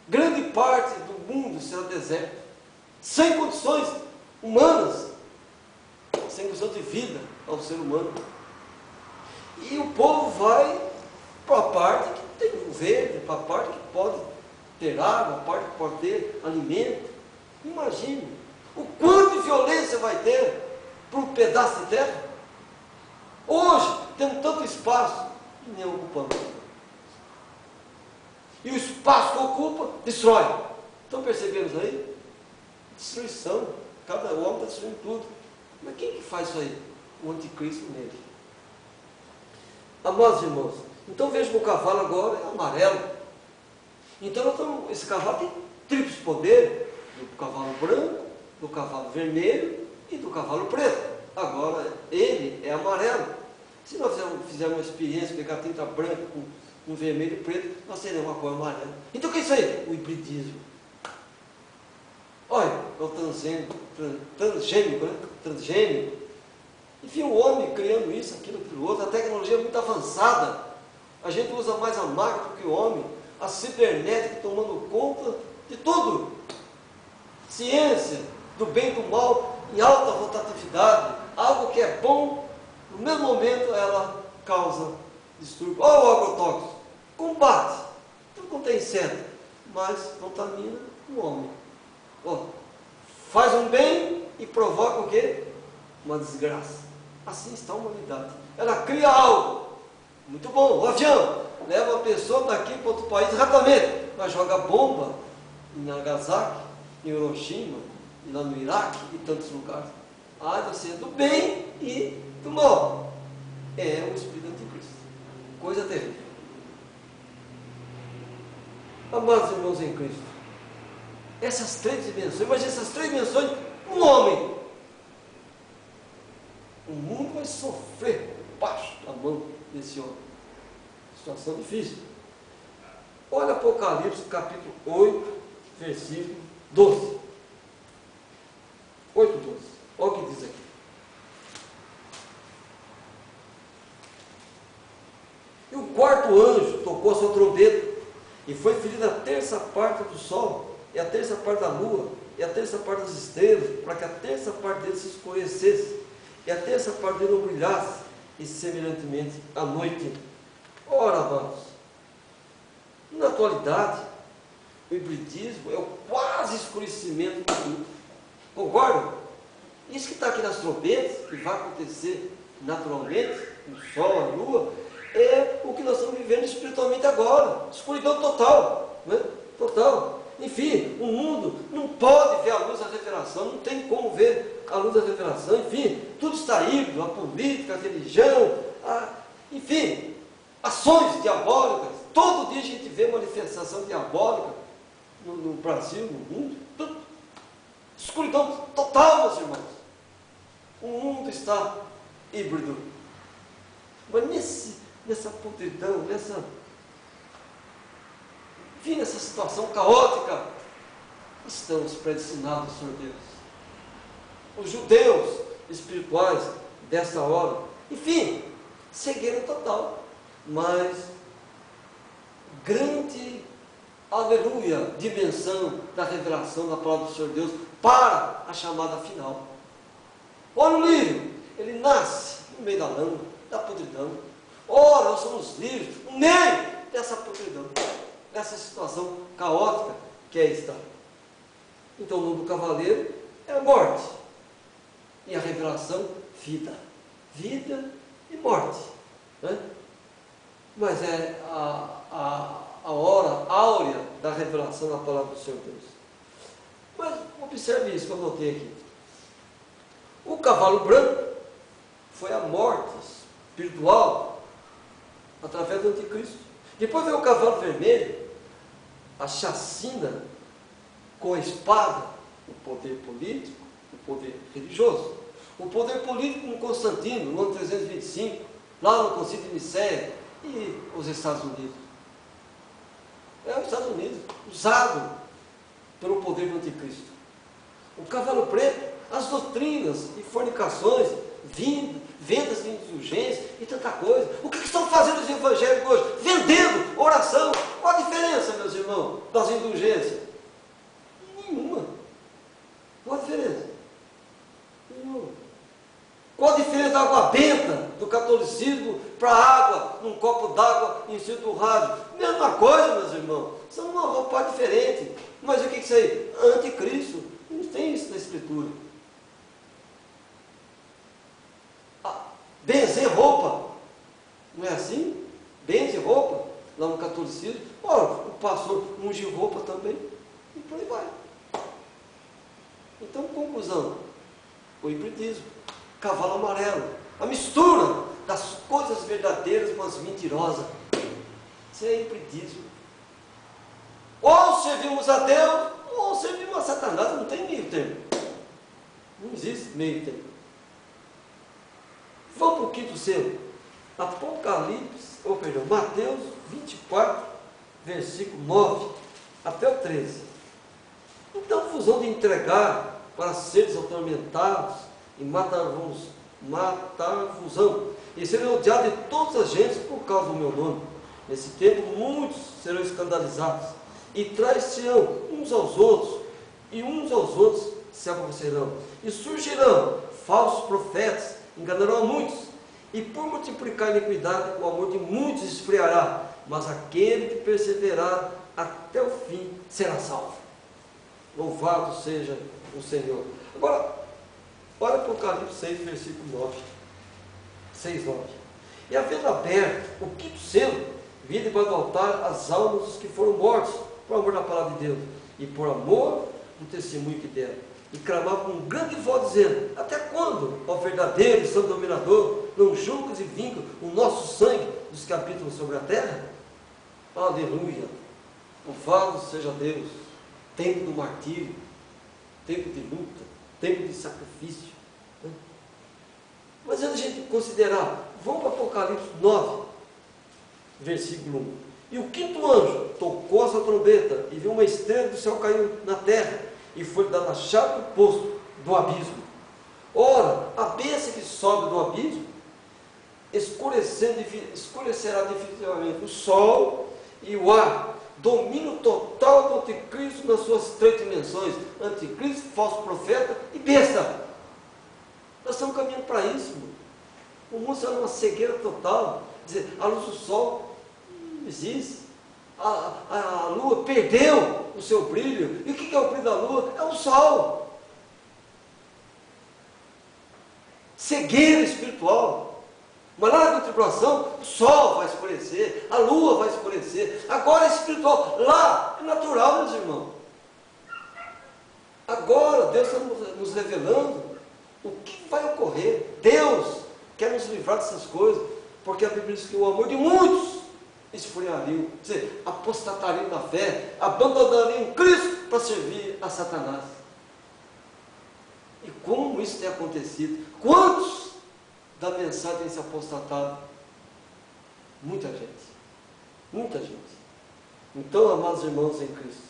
Grande parte do mundo será deserto, sem condições humanas, sem condição de vida ao ser humano. E o povo vai para a parte que tem verde, para a parte que pode ter água, a parte que pode ter alimento. Imagine o quanto de violência vai ter para um pedaço de terra. Hoje temos tanto espaço e nem ocupamos. E o espaço que ocupa, destrói. Estão percebendo isso aí? Destruição. Cada homem está destruindo tudo. Mas quem que faz isso aí? O anticristo nele. Amados irmãos, então veja que o cavalo agora é amarelo. Então esse cavalo tem triplos poderes: do cavalo branco, do cavalo vermelho e do cavalo preto. Agora ele é amarelo. Se nós fizermos uma experiência, pegar tinta branca com vermelho e preto, nós teremos uma cor amarela. Então o que é isso aí? O hibridismo. Olha, é o transgênico, né? Transgênico. Enfim, o homem criando isso, aquilo, outro. A tecnologia é muito avançada. A gente usa mais a máquina do que o homem. A cibernética tomando conta de tudo. Ciência do bem e do mal em alta rotatividade. Algo que é bom no mesmo momento ela causa distúrbio. Olha o agrotóxico, combate, tudo quanto é inseto, mas contamina o homem. Ó, faz um bem e provoca o quê? Uma desgraça. Assim está a humanidade. Ela cria algo muito bom, o avião leva uma pessoa daqui para outro país rapidamente, mas joga bomba em Nagasaki, em Hiroshima, e lá no Iraque e tantos lugares. Você é do bem e do mal. É o espírito anticristo. Coisa terrível. Amados irmãos em Cristo, essas três dimensões, imagina essas três dimensões, um homem. O mundo vai sofrer baixo da mão desse homem. Situação difícil. Olha Apocalipse capítulo 8, versículo 12. 8, 12. Olha o que diz aqui. E o quarto anjo tocou a sua trombeta, e foi ferida a terça parte do sol, e a terça parte da lua, e a terça parte das estrelas, para que a terça parte dele se escurecesse, e a terça parte dele não brilhasse, e semelhantemente à noite. Ora, amados, na atualidade, o hibridismo é o quase escurecimento do tudo. Concordam? Isso que está aqui nas trombetas, que vai acontecer naturalmente, no sol, a lua, é o que nós estamos vivendo espiritualmente agora. Escuridão total, né? Total. Enfim, o mundo não pode ver a luz da revelação, não tem como ver a luz da revelação. Enfim, tudo está híbrido, a política, a religião, enfim, ações diabólicas. Todo dia a gente vê manifestação diabólica no Brasil, no mundo. Tudo. Escuridão total, meus irmãos. O mundo está híbrido. Mas nessa podridão, nessa situação caótica, estamos predestinados, Senhor Deus. Os judeus espirituais dessa hora, enfim, cegueira total, mas grande, aleluia, dimensão da revelação da palavra do Senhor Deus para a chamada final. Olha o lírio, ele nasce no meio da lama, da podridão. Ora, nós somos livres no meio dessa podridão, dessa situação caótica que é estar. Então, o nome do cavaleiro é a morte, e a revelação, vida. Vida e morte, né? Mas é a hora áurea da revelação da palavra do Senhor Deus. Mas observe isso que eu notei aqui. O cavalo branco foi a morte espiritual através do anticristo. Depois veio o cavalo vermelho, a chacina com a espada, o poder político, o poder religioso. O poder político com Constantino, no ano 325, lá no Concílio de Nicéia, e os Estados Unidos. É os Estados Unidos, usado pelo poder do anticristo. O cavalo preto, as doutrinas e fornicações, vendas de indulgência e tanta coisa. O que estão fazendo os evangélicos hoje? Vendendo oração. Qual a diferença, meus irmãos, das indulgências? Nenhuma. Qual a diferença? Nenhuma. Qual a diferença da água benta do catolicismo para a água num copo d'água em cima do rádio? Mesma coisa, meus irmãos. São uma roupa diferente. Mas o que é isso aí? Anticristo. Não tem isso na Escritura. Benzer roupa. Não é assim? Benzer roupa. Lá no catolicismo. Ora, o pastor ungiu roupa também. E por aí vai. Então, conclusão. O hibridismo. Cavalo amarelo. A mistura das coisas verdadeiras, mas mentirosas. Isso é hibridismo. Ou servimos a Deus, ou servimos a Satanás. Não tem meio termo. Não existe meio termo. Vamos para o quinto selo. Mateus 24, versículo 9 até o 13. Então vos hão de entregar para seres atormentados e matar-vos-ão, e serão odiados de todas as gentes por causa do meu nome. Nesse tempo muitos serão escandalizados, e traiçoeirão uns aos outros, e uns aos outros se aborrecerão. E surgirão falsos profetas, enganarão a muitos, E por multiplicar a iniquidade, o amor de muitos esfriará, mas aquele que perseverar até o fim será salvo. Louvado seja o Senhor. Agora, olha Apocalipse 6, versículo 9. 6, 9. E havendo aberto o quinto selo, vi debaixo do altar as almas dos que foram mortos, por amor da palavra de Deus, e por amor do testemunho que deram. E clamava com um grande voz, dizendo: até quando, ó verdadeiro e santo dominador, não julgas e vingas o nosso sangue dos que habitam sobre a terra? Aleluia! Louvado seja Deus! Tempo do martírio, tempo de luta, tempo de sacrifício. Mas antes de a gente considerar, vamos para Apocalipse 9, versículo 1. E o quinto anjo tocou a sua trombeta, e viu uma estrela do céu cair na terra, e foi dada a chave do poço do abismo. Ora, a besta que sobe do abismo, escurecerá definitivamente o sol e o ar. Domínio total do anticristo nas suas três dimensões: anticristo, falso profeta e besta. Nós estamos caminhando para isso, irmão. O mundo está numa cegueira total. Quer dizer, a luz do sol não existe. A lua perdeu o seu brilho. E o que é o brilho da lua? É o sol. Cegueira espiritual. Mas lá na tribulação, o sol vai escurecer, a lua vai escurecer. Agora é espiritual, lá é natural, meus irmãos. Agora Deus está nos revelando o que vai ocorrer. Deus quer nos livrar dessas coisas, porque a Bíblia diz que o amor de muitos esfriariam, quer dizer, apostatariam da fé, abandonariam Cristo para servir a Satanás. E como isso tem acontecido? Quantos da mensagem tem se apostatado? Muita gente. Muita gente. Então, amados irmãos em Cristo,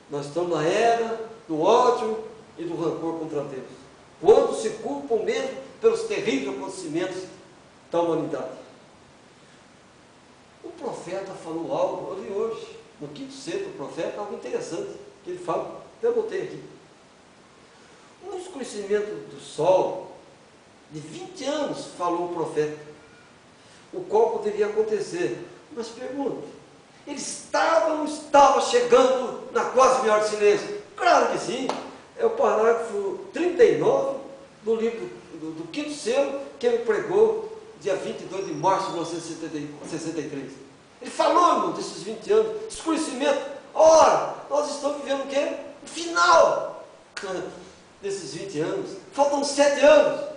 nós estamos na era do ódio e do rancor contra Deus. Quando se culpam mesmo pelos terríveis acontecimentos da humanidade. O profeta falou algo, eu vi hoje, no quinto selo do profeta, algo interessante, que ele fala, até botei aqui. Um escurecimento do sol, de 20 anos, falou o profeta, o qual poderia acontecer. Mas pergunta, ele estava ou não estava chegando na quase meia hora de silêncio? Claro que sim. É o parágrafo 39 do livro do quinto selo, que ele pregou dia 22 de março de 1963. Ele falou, irmão, desses 20 anos, escurecimento. Ora, nós estamos vivendo o quê? O final desses 20 anos. Faltam 7 anos.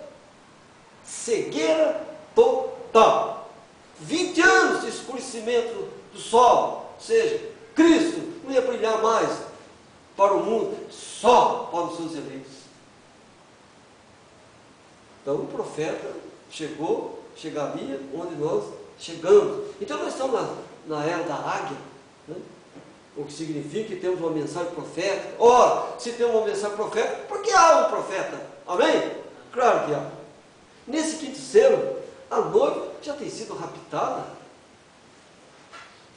Cegueira total. 20 anos de escurecimento do sol. Ou seja, Cristo não ia brilhar mais para o mundo, só para os seus eleitos. Então o profeta chegaria onde nós chegamos. Então nós estamos na era da águia, né? O que significa que temos uma mensagem profética. Ora, se temos uma mensagem profética, por que há um profeta? Amém? Claro que há. Nesse quinto selo, a noiva já tem sido raptada.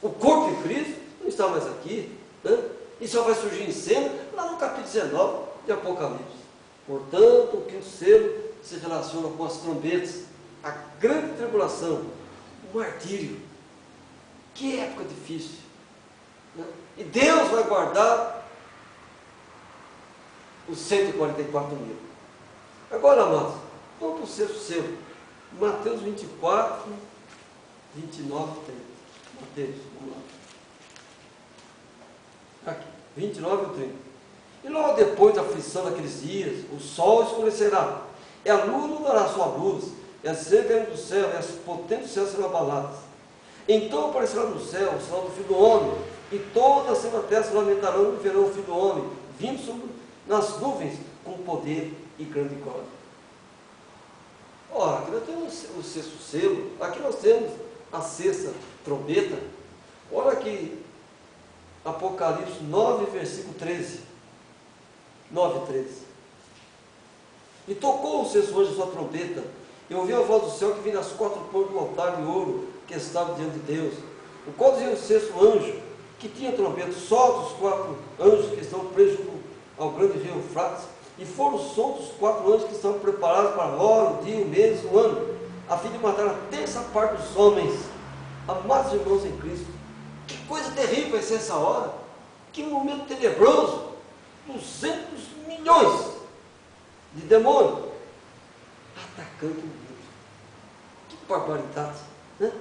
O corpo de Cristo não está mais aqui, né? E só vai surgir em cena lá no capítulo 19 de Apocalipse. Portanto, o quinto selo se relaciona com as trombetas, a grande tribulação, o martírio. Que época difícil, né? E Deus vai guardar os 144 mil. Agora, amados, vamos para o sexto selo. Mateus 24, 29 e 30. Mateus, vamos lá. Aqui, 29 e 30. E logo depois da aflição daqueles dias, o sol escurecerá, e a lua não dará sua luz, e as estrelas cairão do céu, e as potentes do céu serão abaladas. Então aparecerá no céu o sinal do Filho do Homem, e todas as terra se lamentarão e verão o Filho do Homem, vindo nas nuvens com poder e grande glória. Ora, aqui nós temos o sexto selo, aqui nós temos a sexta trombeta. Olha aqui, Apocalipse 9, versículo 13. 9, 13. E tocou o sexto anjo sua trombeta, e ouviu a voz do céu que vinha das quatro pontas do altar de ouro que estava diante de Deus, o qual dizia o sexto anjo, que tinha trombeta, solta os 4 anjos que estão presos ao grande rio Eufrates, e foram soltos os 4 anjos que estão preparados para a hora, o dia, o mês, o ano. a fim de matar a terça parte dos homens. Amados irmãos em Cristo, que coisa terrível vai ser essa hora, que momento tenebroso, 200 milhões de demônios atacando o mundo. Que barbaridade, né?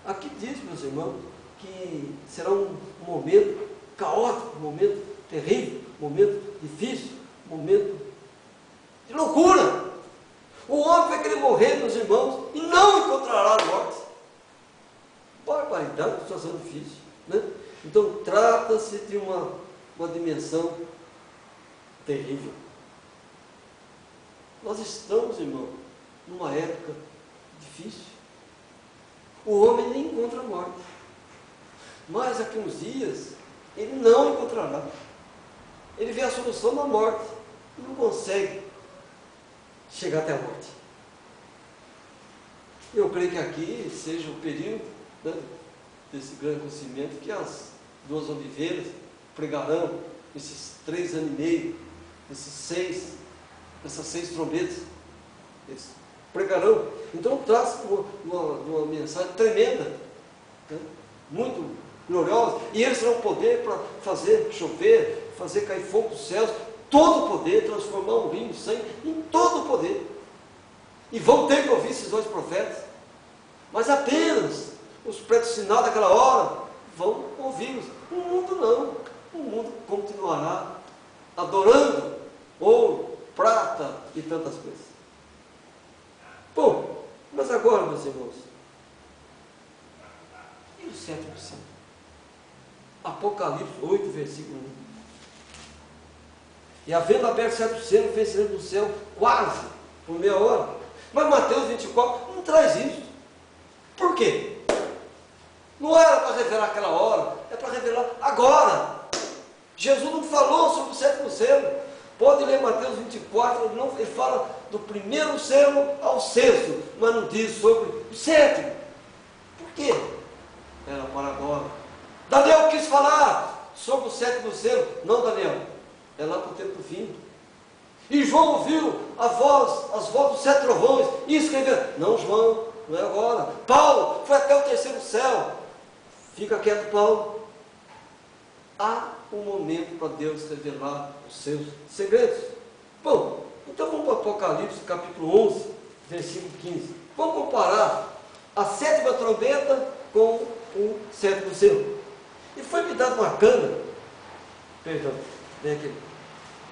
Aqui diz, meus irmãos, que será um momento caótico, um momento terrível, um momento difícil, um momento de loucura. O homem vai querer morrer, meus irmãos, e não encontrará a morte. Barbaridade, situação difícil, né? Então, trata-se de uma dimensão terrível. Nós estamos, irmão, numa época difícil. O homem nem encontra a morte. Mas daqui uns dias, ele não encontrará. Ele vê a solução na morte e não consegue chegar até a morte. Eu creio que aqui seja o período, né, desse grande acontecimento que as duas oliveiras pregarão esses 3 anos e meio, essas 6 trombetas. Eles pregarão. Então traz uma mensagem tremenda, né, muito gloriosa, e eles terão poder para fazer chover, fazer cair fogo dos céus, todo o poder, transformar um vinho em sangue, em todo o poder. E vão ter que ouvir esses 2 profetas, mas apenas os predestinados daquela hora vão ouvi-los. O mundo não, o mundo continuará adorando ouro, prata e tantas coisas. Bom, mas agora, meus irmãos, e o 7%? Apocalipse 8, versículo 1. E havendo aberto 7 selos, fez silêncio do céu quase por meia hora. Mas Mateus 24 não traz isso. Por quê? Não era para revelar aquela hora, é para revelar agora. Jesus não falou sobre o 7º selo. Pode ler Mateus 24, ele fala do primeiro selo ao 6º, mas não diz sobre o 7º. Por quê? Era para agora. Daniel quis falar sobre o 7º selo. Não, Daniel, é lá para o tempo do fim. E João ouviu as vozes dos 7 trovões e escreveu. Não, João, não é agora. Paulo foi até o 3º céu. Fica quieto, Paulo. Há um momento para Deus revelar os seus segredos. Bom, então vamos para o Apocalipse, capítulo 11, versículo 15. Vamos comparar a 7ª trombeta com o 7º selo. E foi-me dado uma cana, perdão, vem aqui.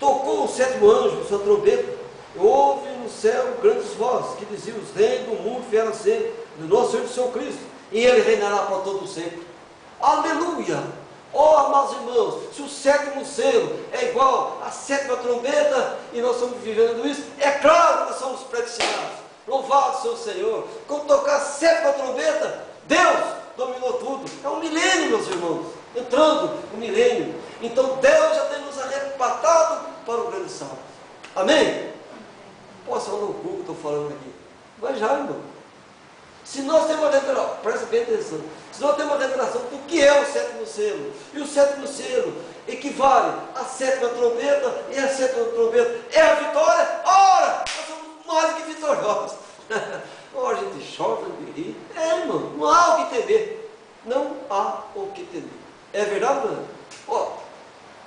Tocou o 7º anjo, sua trombeta, e houve no céu grandes vozes, que diziam: os reis do mundo vieram a ser do nosso Senhor e do seu Cristo, e ele reinará para todo sempre. Aleluia! Oh, amados irmãos, se o 7º selo é igual à 7ª trombeta, e nós estamos vivendo isso, é claro que nós somos predestinados. Louvado seja o Senhor. Quando tocar a 7ª trombeta, Deus dominou tudo. É um milênio, meus irmãos, entrando no milênio. Então Deus já tem nos arrebatado para o grande salvo. Amém? Posso falar no cu que estou falando aqui? Mas já, irmão. Se nós temos uma revelação, presta bem atenção, se nós temos uma revelação do que é o 7º selo, e o 7º selo equivale à 7ª trombeta, e a 7ª trombeta é a vitória, ora, nós somos mais que vitoriosos. Ora, a gente chora, a gente ri. Irmão, não há o que temer. Não há o que temer. É verdade, não é? Ó,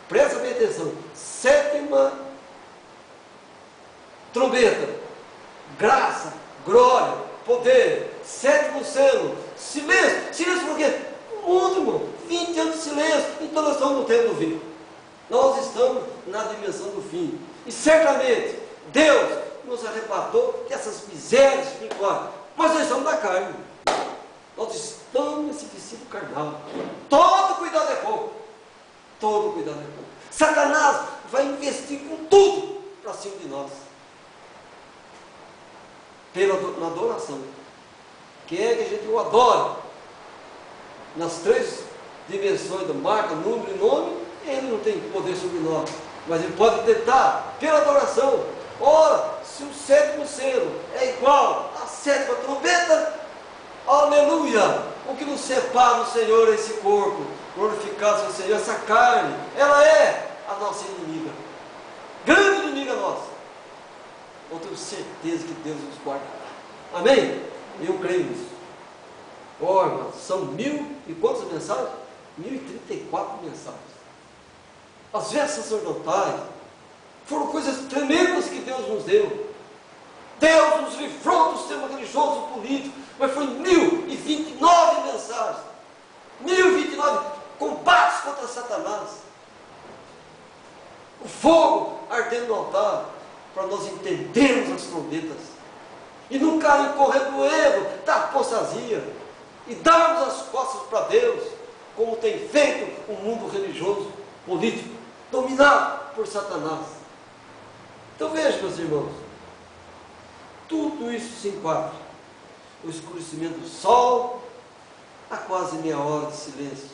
presta bem atenção. 7ª trombeta, graça, glória, poder. 7º selo, silêncio. Silêncio por quê? O mundo, irmão, 20 anos de silêncio. Então nós estamos no tempo do fim. Nós estamos na dimensão do fim. E certamente Deus nos arrebatou dessas misérias espirituais. Mas nós estamos na carne. Nós estamos nesse princípio carnal. Todo cuidado é pouco. Todo cuidado é pouco. Satanás vai investir com tudo para cima de nós. Na adoração. Quer que a gente o adore nas 3 dimensões da marca, número e nome, ele não tem poder sobre nós. Mas ele pode tentar pela adoração. Ora, se o 7º selo é igual à 7ª trombeta, aleluia! O que nos separa do Senhor é esse corpo, glorificado seja o Senhor, essa carne, ela é a nossa inimiga, grande inimiga nossa. Eu tenho certeza que Deus nos guardará. Amém? Eu creio nisso. Ó, irmãos, são 1000 e quantas mensagens? 1034 mensagens. As vestes sacerdotais foram coisas tremendas que Deus nos deu. Deus nos livrou do sistema religioso político, mas foi 1029 mensagens. 1029 combates contra Satanás. O fogo ardendo no altar, para nós entendermos as trombetas e não cair correndo no erro da apostasia e darmos as costas para Deus, como tem feito o mundo religioso, político, dominado por Satanás. Então veja, meus irmãos, tudo isso se enquadra. O escurecimento do sol, a quase meia hora de silêncio.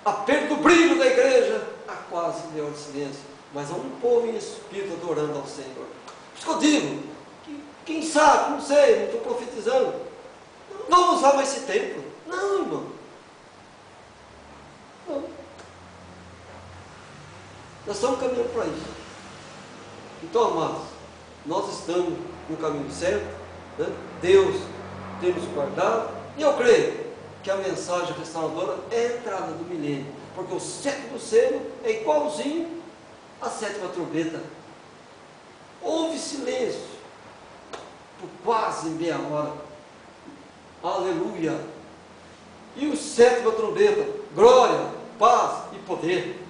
A perda do brilho da igreja, a quase meia hora de silêncio. Mas há um povo em espírito adorando ao Senhor. Por isso que eu digo, quem sabe, não sei, não estou profetizando, não vamos usar mais esse templo. Não, irmão. Não. Nós estamos caminhando para isso. Então, amados, nós estamos no caminho certo, né? Deus tem nos guardado, e eu creio que a mensagem restauradora é a entrada do milênio, porque o sétimo selo é igualzinho à sétima trombeta. Houve silêncio por quase meia hora. Aleluia! E o sétima trombeta, glória, paz e poder.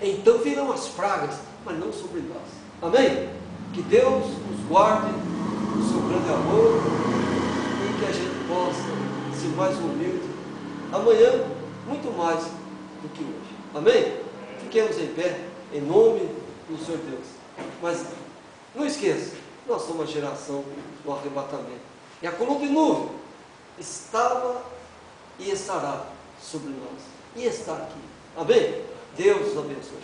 Então virão as pragas, mas não sobre nós. Amém? Que Deus nos guarde no seu grande amor e que a gente possa ser mais humilde amanhã, muito mais do que hoje. Amém? Fiquemos em pé, em nome do Senhor Deus. Mas não esqueça, nós somos a geração do arrebatamento. E a coluna de nuvem estava e estará sobre nós. E está aqui. Amém? Deus os abençoe.